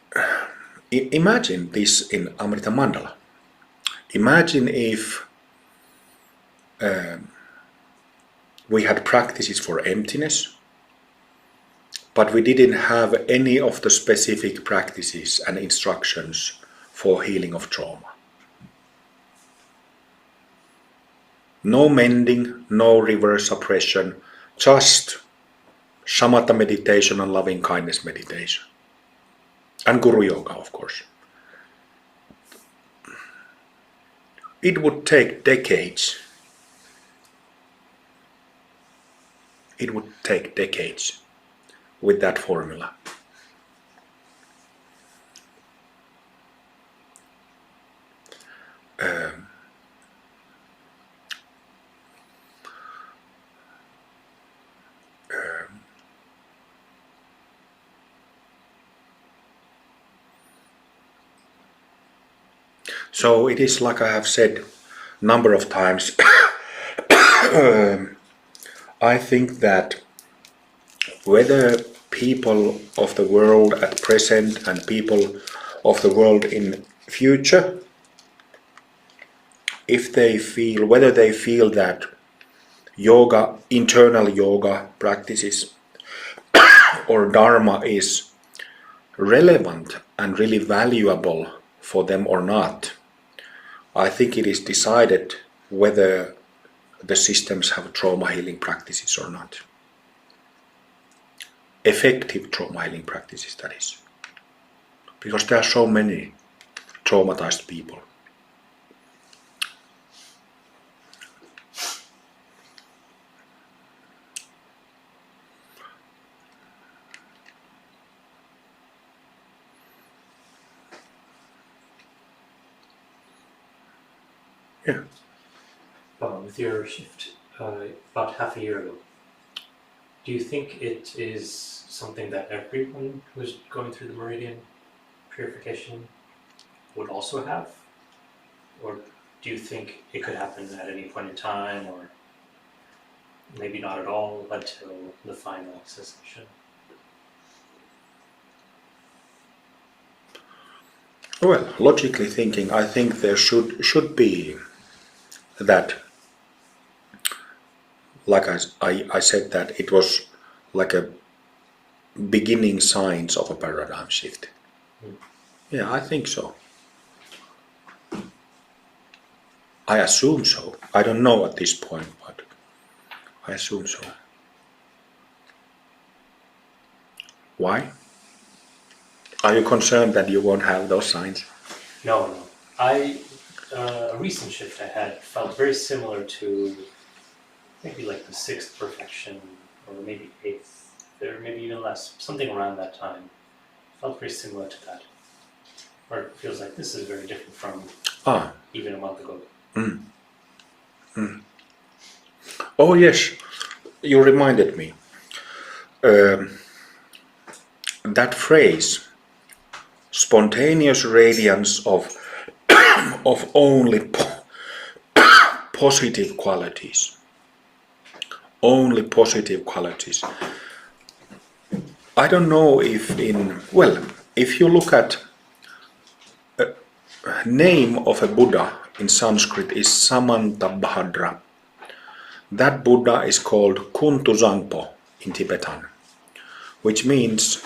imagine this in Amrita Mandala. Imagine if we had practices for emptiness, but we didn't have any of the specific practices and instructions for healing of trauma. No mending, no reverse suppression, just shamatha meditation and loving kindness meditation. And Guru Yoga, of course. It would take decades. It would take decades with that formula. So it is like I have said a number of times. I think that whether people of the world at present and people of the world in future, if they feel, whether they feel that yoga, internal yoga practices or Dharma is relevant and really valuable for them or not, I think it is decided whether the systems have trauma healing practices or not. Effective trauma healing practices, that is. Because there are so many traumatized people. Yeah. With your shift about half a year ago, do you think it is something that everyone who's going through the meridian purification would also have? Or do you think it could happen at any point in time, or maybe not at all until the final cessation? Well, logically thinking, I think there should be that, like I said, that it was like a beginning signs of a paradigm shift. Yeah, I think so. I assume so. I don't know at this point, but I assume so. Why? Are you concerned that you won't have those signs? No. A recent shift I had felt very similar to maybe like the sixth perfection, or maybe eighth, or maybe even less, something around that time. Felt very similar to that. Or it feels like this is very different from even a month ago. Oh yes, you reminded me. That phrase, spontaneous radiance of only positive qualities. Only positive qualities. I don't know if if you look at name of a Buddha in Sanskrit is Samantabhadra. That Buddha is called Kuntuzangpo in Tibetan, which means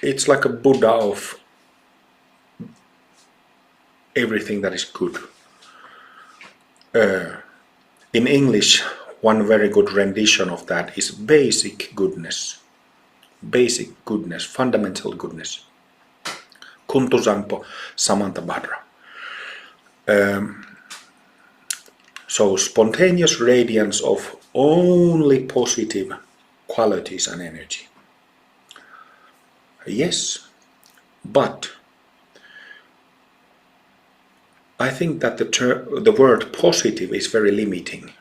it's like a Buddha of everything that is good. In English, one very good rendition of that is basic goodness. Basic goodness, fundamental goodness. Kuntuzangpo Samantabhadra. So spontaneous radiance of only positive qualities and energy. Yes, But I think that the word positive is very limiting.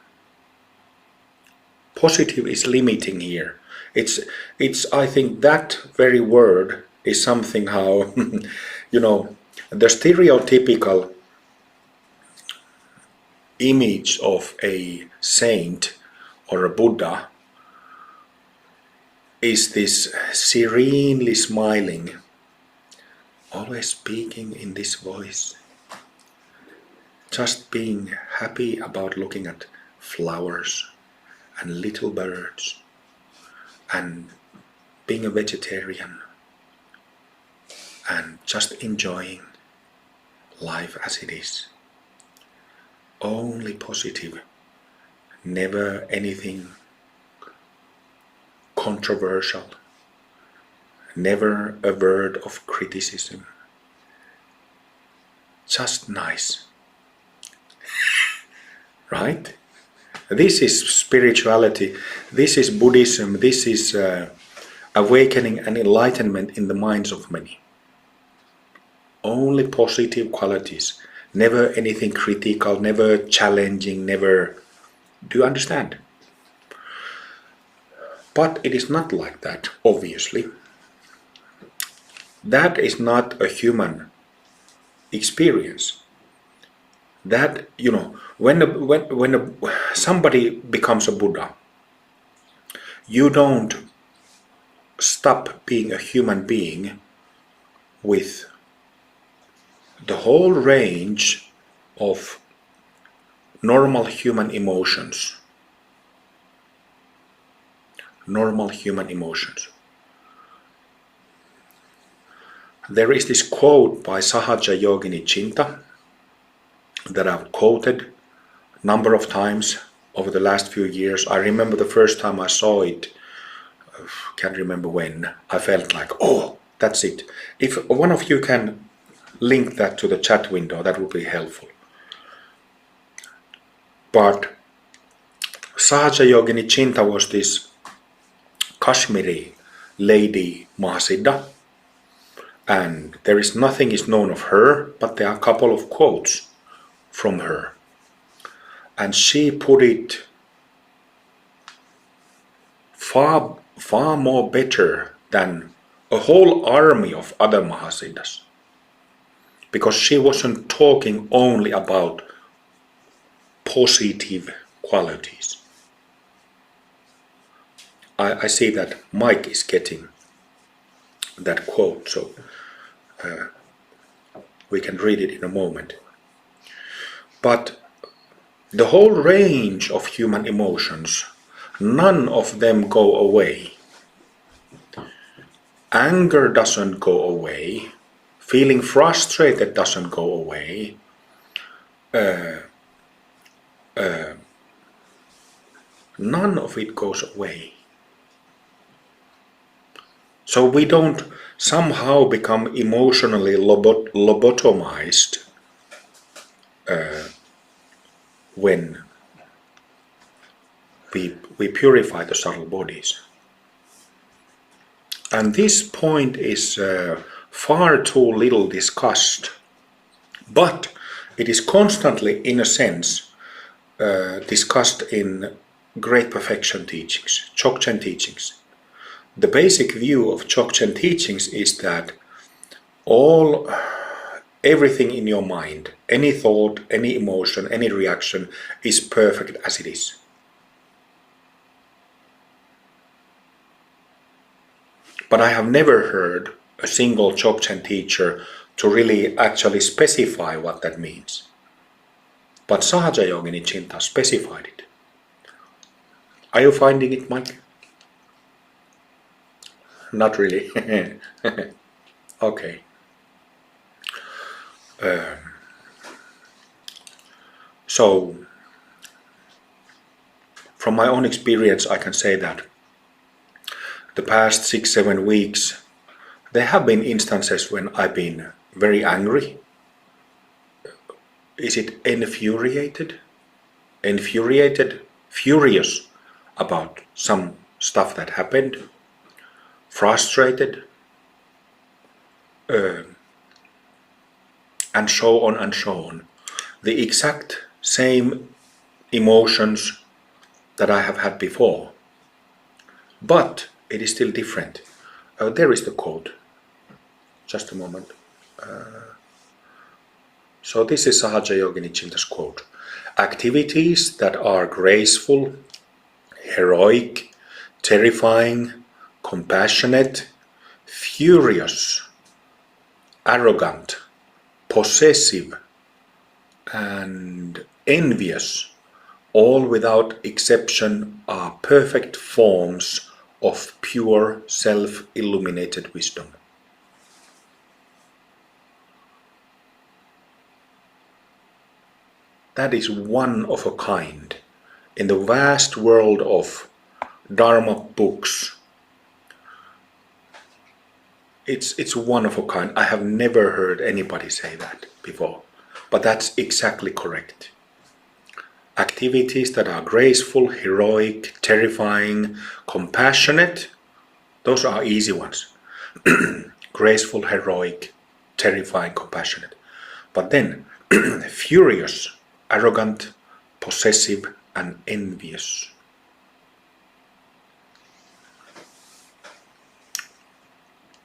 Positive is limiting here. It's I think that very word is something how the stereotypical image of a saint or a Buddha is this serenely smiling, always speaking in this voice, just being happy about looking at flowers and little birds and being a vegetarian and just enjoying life as it is. Only positive, never anything controversial, never a word of criticism, just nice. Right? This is spirituality, this is Buddhism, this is awakening and enlightenment in the minds of many. Only positive qualities, never anything critical, never challenging, never. Do you understand? But it is not like that, obviously. That is not a human experience. That, when somebody becomes a Buddha, you don't stop being a human being with the whole range of normal human emotions. Normal human emotions. There is this quote by Sahaja Yogini Chinta that I've quoted a number of times over the last few years. I remember the first time I saw it, can't remember when, I felt like, oh, that's it. If one of you can link that to the chat window, that would be helpful. But Sahaja Yogini Chinta was this Kashmiri lady Mahasiddha, and there is nothing is known of her, but there are a couple of quotes from her, and she put it far more better than a whole army of other Mahasiddhas, because she wasn't talking only about positive qualities. I see that Mike is getting that quote, so we can read it in a moment. But the whole range of human emotions, none of them go away. Anger doesn't go away. Feeling frustrated doesn't go away. None of it goes away. So we don't somehow become emotionally lobotomized when we purify the subtle bodies. And this point is far too little discussed, but it is constantly, in a sense, discussed in Great Perfection teachings, Dzogchen teachings. The basic view of Dzogchen teachings is that everything in your mind, any thought, any emotion, any reaction is perfect as it is. But I have never heard a single Dzogchen teacher to really actually specify what that means. But Sahaja Yogini Chinta specified it. Are you finding it, Mike? Not really. Okay. So, from my own experience, I can say that the past 6-7 weeks, there have been instances when I've been very angry. Is it infuriated? Furious about some stuff that happened. Frustrated. and so on and so on. The exact same emotions that I have had before, but it is still different. There is the quote. Just a moment. So this is Sahaja Yogini Chinta's quote. Activities that are graceful, heroic, terrifying, compassionate, furious, arrogant, possessive, and envious, all without exception, are perfect forms of pure self-illuminated wisdom. That is one of a kind. In the vast world of Dharma books, it's one of a kind. I have never heard anybody say that before, but that's exactly correct. Activities that are graceful, heroic, terrifying, compassionate, those are easy ones. Graceful, heroic, terrifying, compassionate. But then, furious, arrogant, possessive, and envious.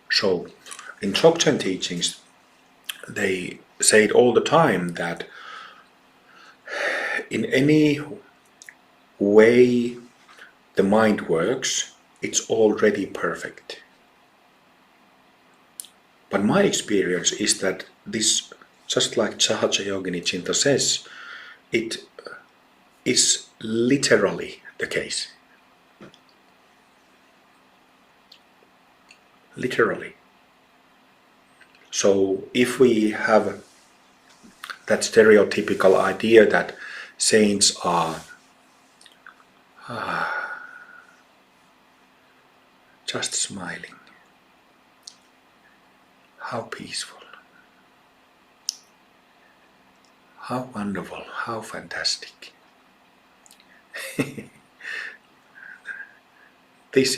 So, in Dzogchen teachings, they say it all the time that in any way the mind works, it's already perfect. But my experience is that this, just like Sahaja Yogini Chinta says, it is literally the case. Literally. So if we have that stereotypical idea that saints are just smiling, how peaceful, how wonderful, how fantastic. This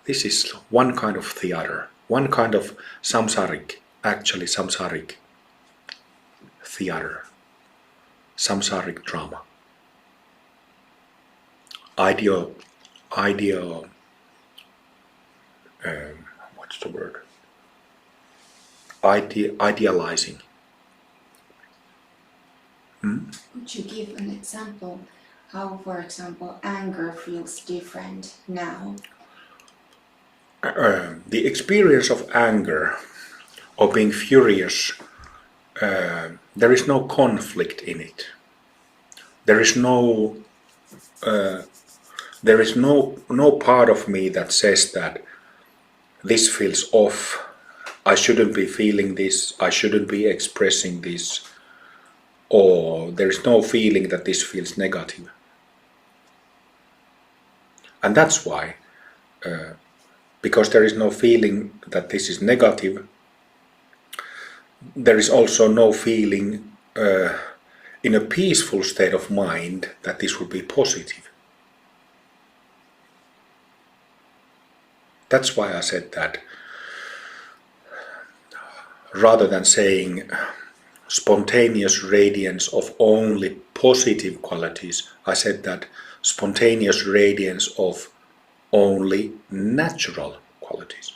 is one kind of theater, one kind of samsaric theater, samsaric drama. What's the word? Idealizing. Would you give an example how, for example, anger feels different now? The experience of anger, or being furious, there is no conflict in it. There is no part of me that says that this feels off, I shouldn't be feeling this, I shouldn't be expressing this, or there is no feeling that this feels negative. And that's why, because there is no feeling that this is negative, there is also no feeling in a peaceful state of mind that this would be positive. That's why I said that rather than saying spontaneous radiance of only positive qualities, I said that spontaneous radiance of only natural qualities.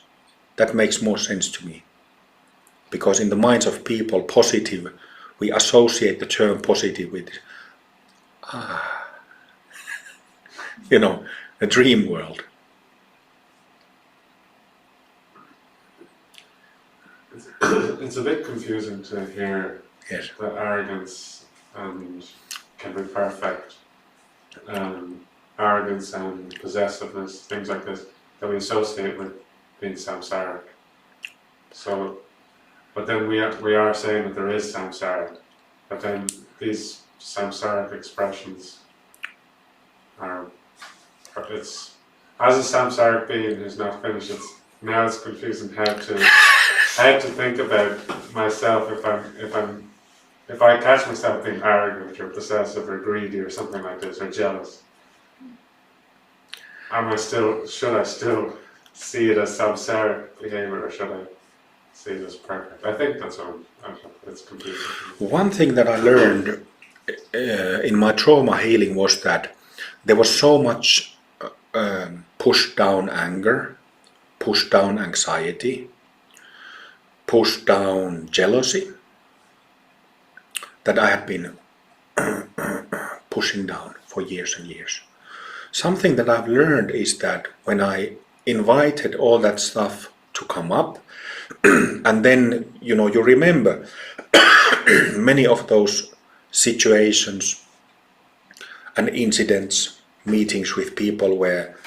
That makes more sense to me. Because in the minds of people, positive, we associate the term positive with, a dream world. It's a bit confusing to hear Yes. that arrogance can be perfect. Arrogance and possessiveness, things like this, that we associate with being samsaric. So, but then we are saying that there is samsara, but then these samsaric expressions are, it's, as a samsaric being who's not finished, it's confusing how to think about myself if I catch myself being arrogant or possessive or greedy or something like this, or jealous. Should I still see it as samsaric behavior, or should I see it as perfect? I think that's what it's completely. One thing that I learned in my trauma healing was that there was so much pushed down anger, pushed down anxiety, pushed down jealousy that I had been pushing down for years and years. Something that I've learned is that when I invited all that stuff to come up, and then, you know, you remember many of those situations and incidents, meetings with people where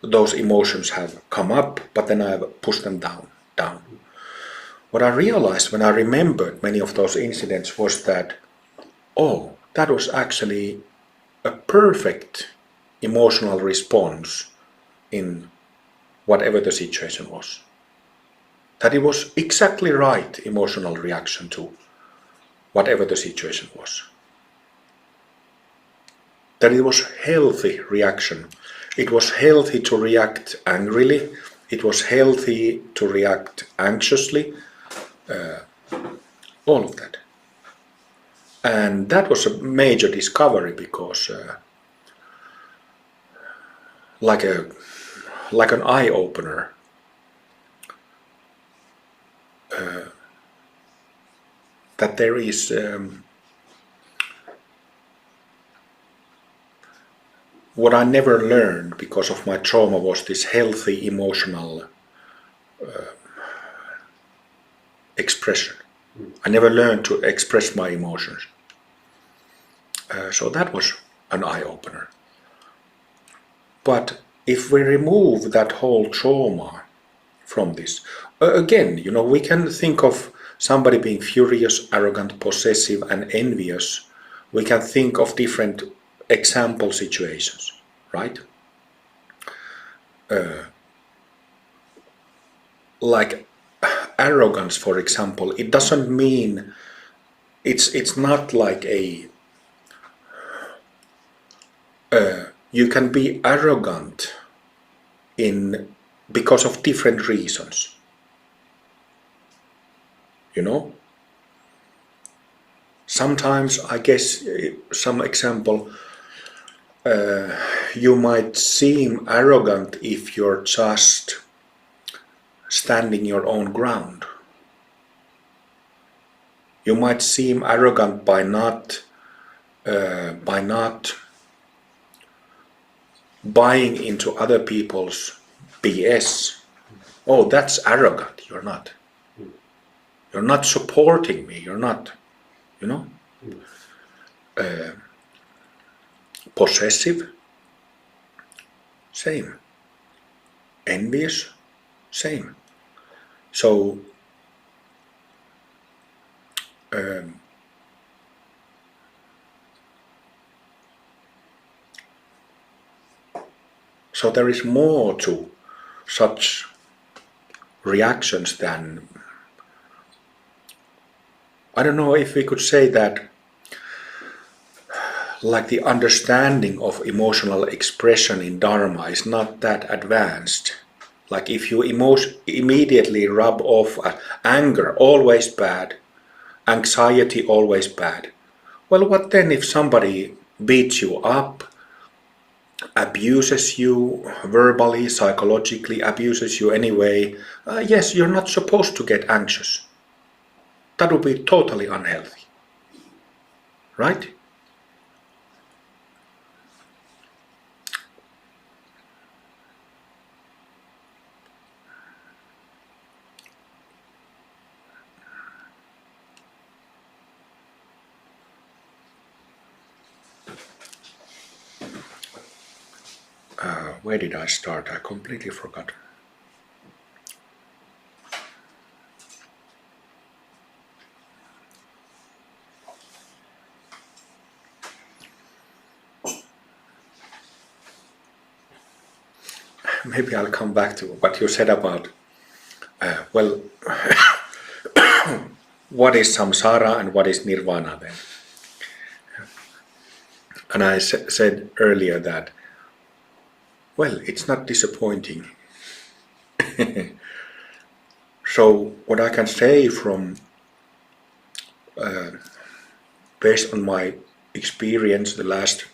those emotions have come up, but then I've pushed them down. What I realized when I remembered many of those incidents was that, oh, that was actually a perfect emotional response in whatever the situation was. That it was exactly right emotional reaction to whatever the situation was. That it was healthy reaction. It was healthy to react angrily. It was healthy to react anxiously. All of that. And that was a major discovery because like an eye-opener. That there is what I never learned because of my trauma was this healthy emotional expression. I never learned to express my emotions. So that was an eye-opener. But if we remove that whole trauma from this, again, you know, we can think of somebody being furious, arrogant, possessive, and envious. We can think of different example situations, right? Like arrogance, for example, it doesn't mean it's not like a you can be arrogant because of different reasons. You know? Sometimes, I guess, some example, you might seem arrogant if you're just standing your own ground. You might seem arrogant by not buying into other people's BS. Oh, that's arrogant. You're not. You're not supporting me. You're not, you know. Possessive, same. Envious, same. So so there is more to such reactions than, I don't know if we could say that, like the understanding of emotional expression in Dharma is not that advanced. Like if you immediately rub off anger, always bad, anxiety, always bad. Well, what then if somebody beats you up, abuses you verbally, psychologically, abuses you anyway? Yes, you're not supposed to get anxious. That would be totally unhealthy. Right? Where did I start? I completely forgot. Maybe I'll come back to what you said about, well, what is samsara and what is nirvana then? And I said earlier that Well, it's not disappointing. So what I can say from based on my experience the last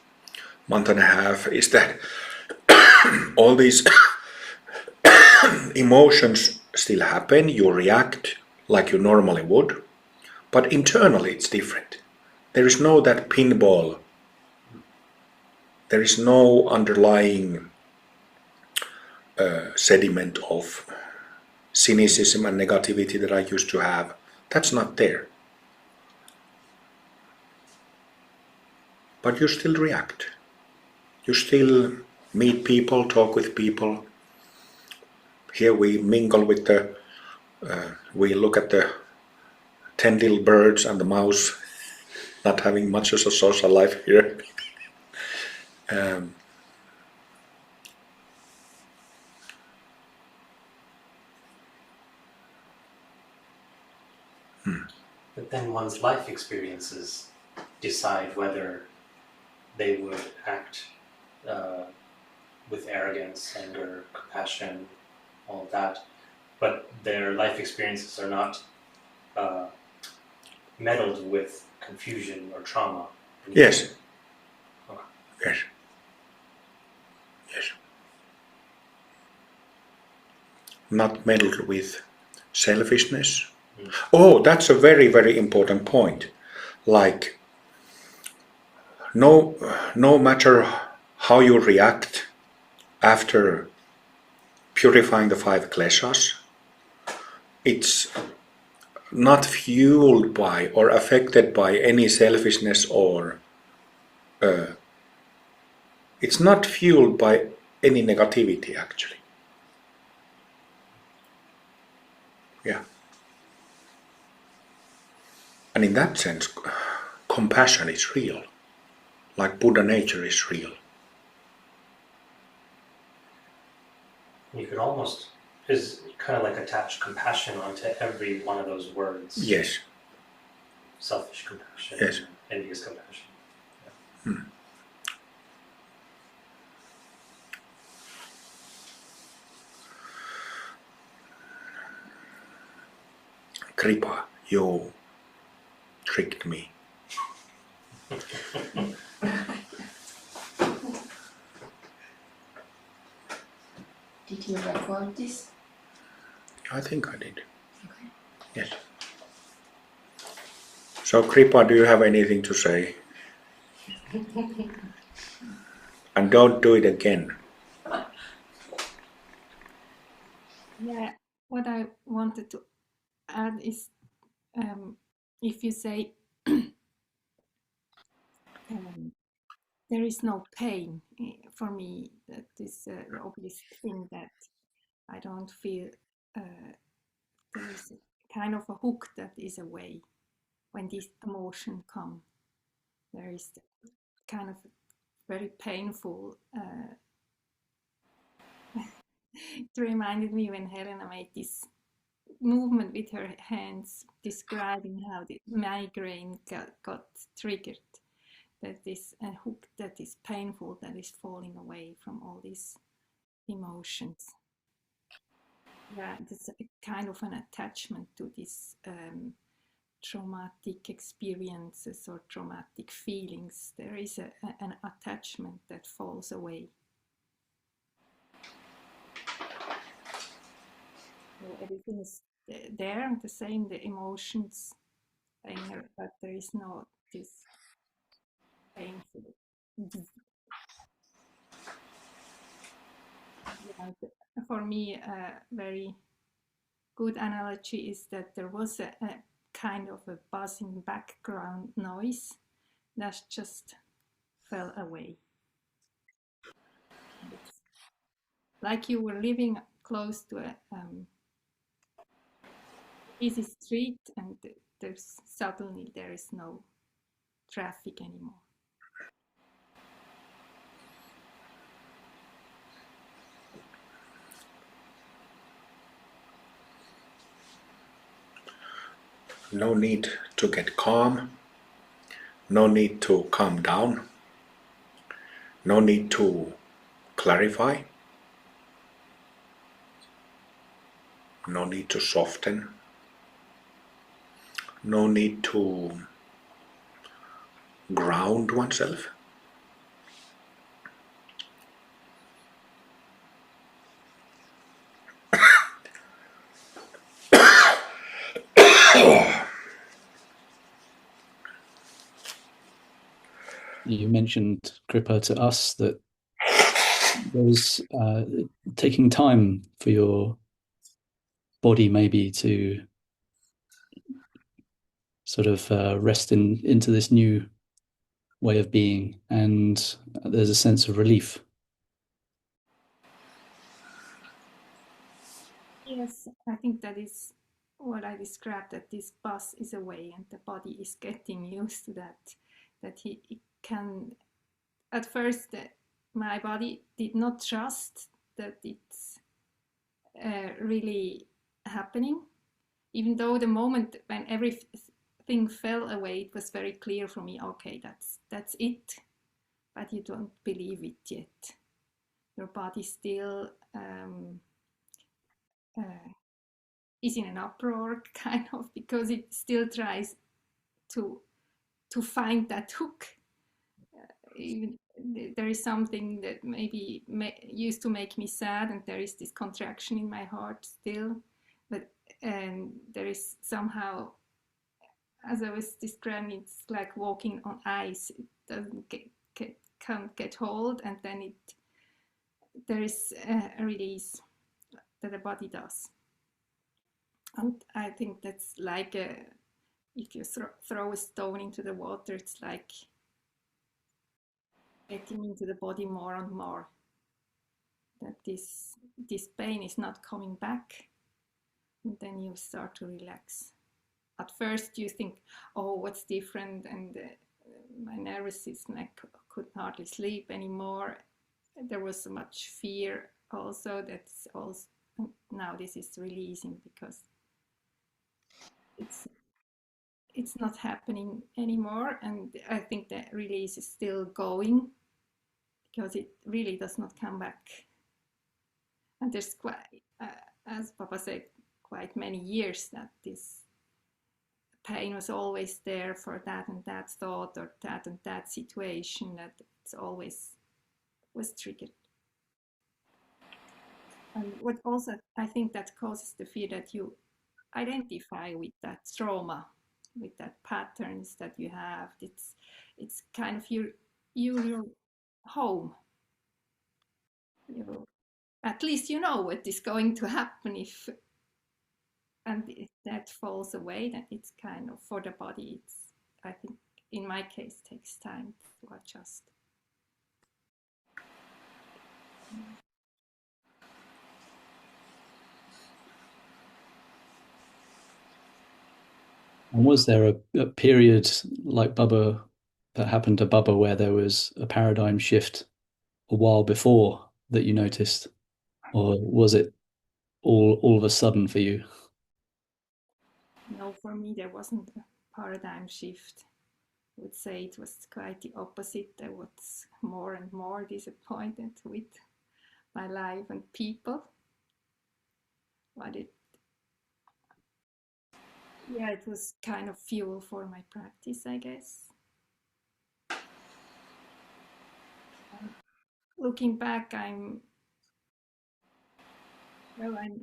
month and a half is that all these emotions still happen, you react like you normally would, but internally it's different. There is no that pinball, there is no underlying sediment of cynicism and negativity that I used to have. That's not there. But you still react. You still meet people, talk with people. Here we mingle with we look at the 10 little birds and the mouse, not having much of a social life here. But then one's life experiences decide whether they would act with arrogance, anger, compassion, all of that. But their life experiences are not meddled with confusion or trauma. Yes. Okay. Yes. Yes. Not meddled with selfishness. Oh, that's a very, very important point. Like, no matter how you react after purifying the 5 kleshas, it's not fueled by or affected by any selfishness or it's not fueled by any negativity actually. Yeah. And in that sense, compassion is real. Like Buddha nature is real. You could almost is kind of like attach compassion onto every one of those words. Yes. Selfish compassion. Yes. Envious compassion. Yeah. Kripa, you tricked me. Did you record this? I think I did. Okay. Yes. So Kripa, do you have anything to say? And don't do it again. Yeah, what I wanted to add is if you say there is no pain, for me, that is the obvious thing that I don't feel there is a kind of a hook that is away when this emotion comes. There is kind of very painful. It reminded me when Helena made this movement with her hands describing how the migraine got triggered. That is a hook that is painful, that is falling away from all these emotions. Yeah, there's a kind of an attachment to these traumatic experiences or traumatic feelings. There is an attachment that falls away. So everything is there, the same, the emotions, but there is no this painful. Yeah, for me, a very good analogy is that there was a kind of a buzzing background noise that just fell away. It's like you were living close to a busy street and there's suddenly there is no traffic anymore. No need to get calm. No need to calm down. No need to clarify. No need to soften. No need to ground oneself. You mentioned, Kripa, to us that there was taking time for your body maybe to sort of rest into this new way of being, and there's a sense of relief. Yes, I think that is what I described, that this bus is away and the body is getting used to that. That he can, at first, my body did not trust that it's really happening, even though the moment when everything fell away, it was very clear for me, okay, that's it, but you don't believe it yet. Your body still is in an uproar, kind of, because it still tries to find that hook. Even there is something that maybe used to make me sad, and there is this contraction in my heart still, but there is somehow, as I was describing, it's like walking on ice. It doesn't can't get hold, and then there is a release that the body does. And I think that's like if you throw a stone into the water, it's like getting into the body more and more. That this pain is not coming back, and then you start to relax. At first, you think, "Oh, what's different?" And my nervous system, I could hardly sleep anymore. There was so much fear also. That's also now this is releasing because it's not happening anymore, and I think the release is still going because it really does not come back. And there's quite, as Papa said, quite many years that this pain was always there for that and that thought or that and that situation, that it's always was triggered. And what also I think that causes the fear that you identify with that trauma, with that patterns that you have. It's kind of your home. You at least you know what is going to happen if, and if that falls away, then it's kind of for the body. It's, I think in my case, takes time to adjust. And was there a period like Bubba that happened to Bubba where there was a paradigm shift a while before that you noticed, or was it all of a sudden for you? No, for me there wasn't a paradigm shift. I would say it was quite the opposite. I was more and more disappointed with my life and people. But it was kind of fuel for my practice, I guess. Looking back, I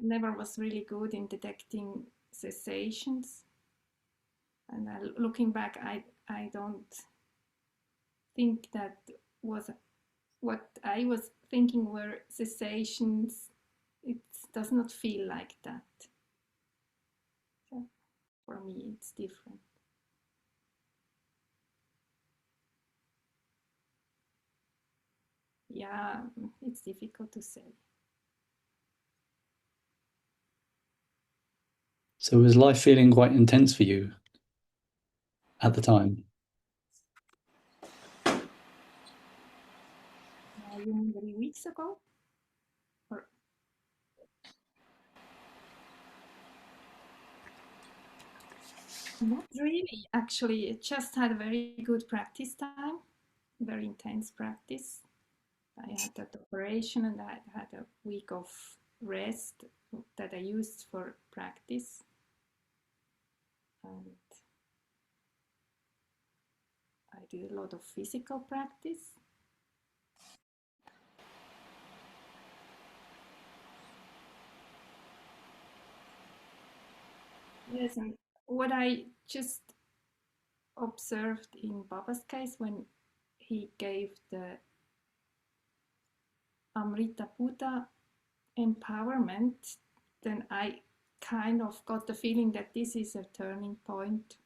never was really good in detecting cessations. And looking back, I don't think that was what I was thinking were cessations. It does not feel like that. So for me, it's different. Yeah, it's difficult to say. So was life feeling quite intense for you at the time? You mean 3 weeks ago? Or not really, actually. It just had a very good practice time, very intense practice. I had that operation and I had a week of rest that I used for practice. And I did a lot of physical practice. Yes, and what I just observed in Baba's case when he gave the Amrita Buddha empowerment, then I kind of got the feeling that this is a turning point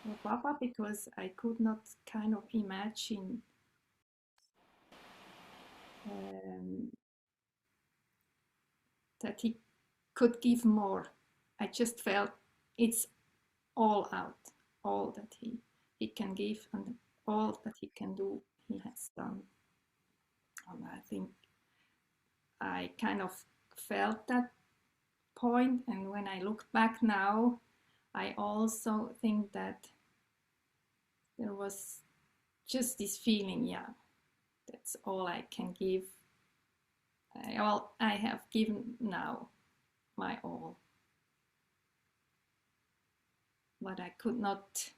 for Baba, because I could not kind of imagine that he could give more. I just felt it's all out, all that he can give and all that he can do, he has done. And I think I kind of felt that point, and when I look back now, I also think that there was just this feeling, yeah, that's all I can give. I have given now my all. But I could not,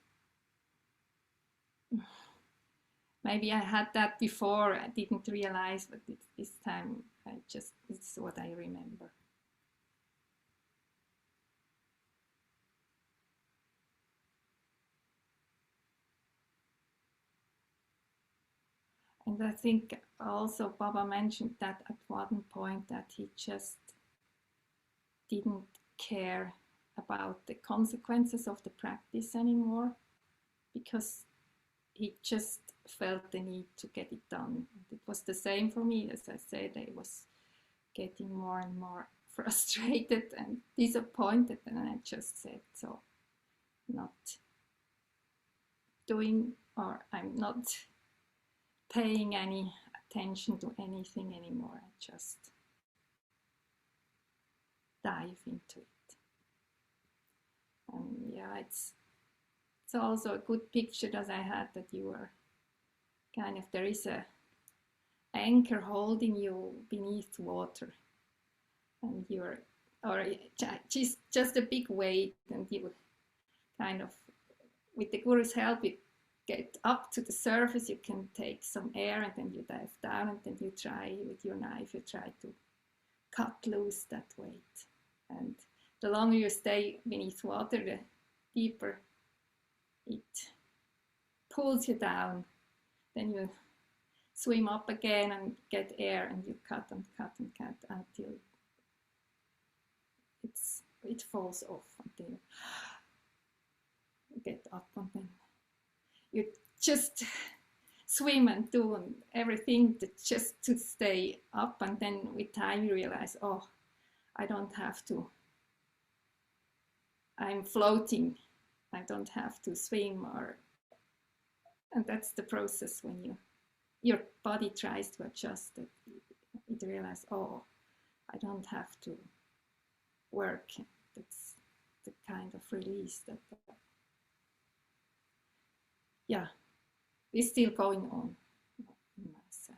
maybe I had that before, I didn't realize, but this time it's what I remember. And I think also Baba mentioned that at one point that he just didn't care about the consequences of the practice anymore, because he just felt the need to get it done. It was the same for me. As I said, I was getting more and more frustrated and disappointed, and I just said, so not doing, or I'm not paying any attention to anything anymore. I just dive into it. And yeah, it's also a good picture that I had, that you were kind of, there is a anchor holding you beneath water, and you're, or just a big weight, and you kind of, with the guru's help, you get up to the surface, you can take some air, and then you dive down, and then you try with your knife, you try to cut loose that weight. And the longer you stay beneath water, the deeper it pulls you down. Then you swim up again and get air, and you cut and cut and cut until it falls off, until you get up, and then you just swim and do everything just to stay up. And then with time you realize, oh, I don't have to, I'm floating, I don't have to swim, and that's the process when your body tries to adjust it. It realizes, oh, I don't have to work. That's the kind of release that, yeah, is still going on in my side.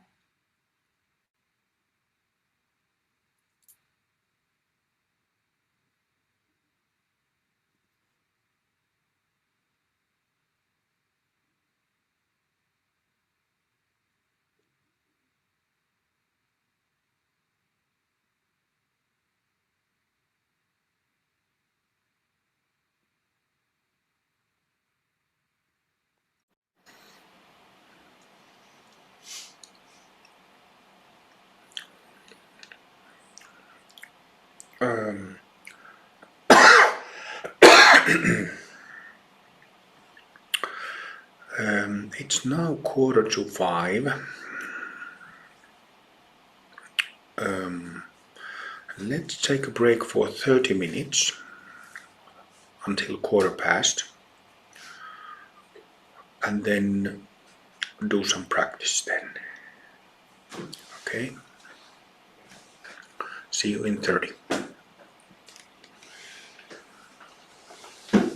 It's now 4:45. Let's take a break for 30 minutes until 4:15, and then do some practice then. Okay? See you in 30.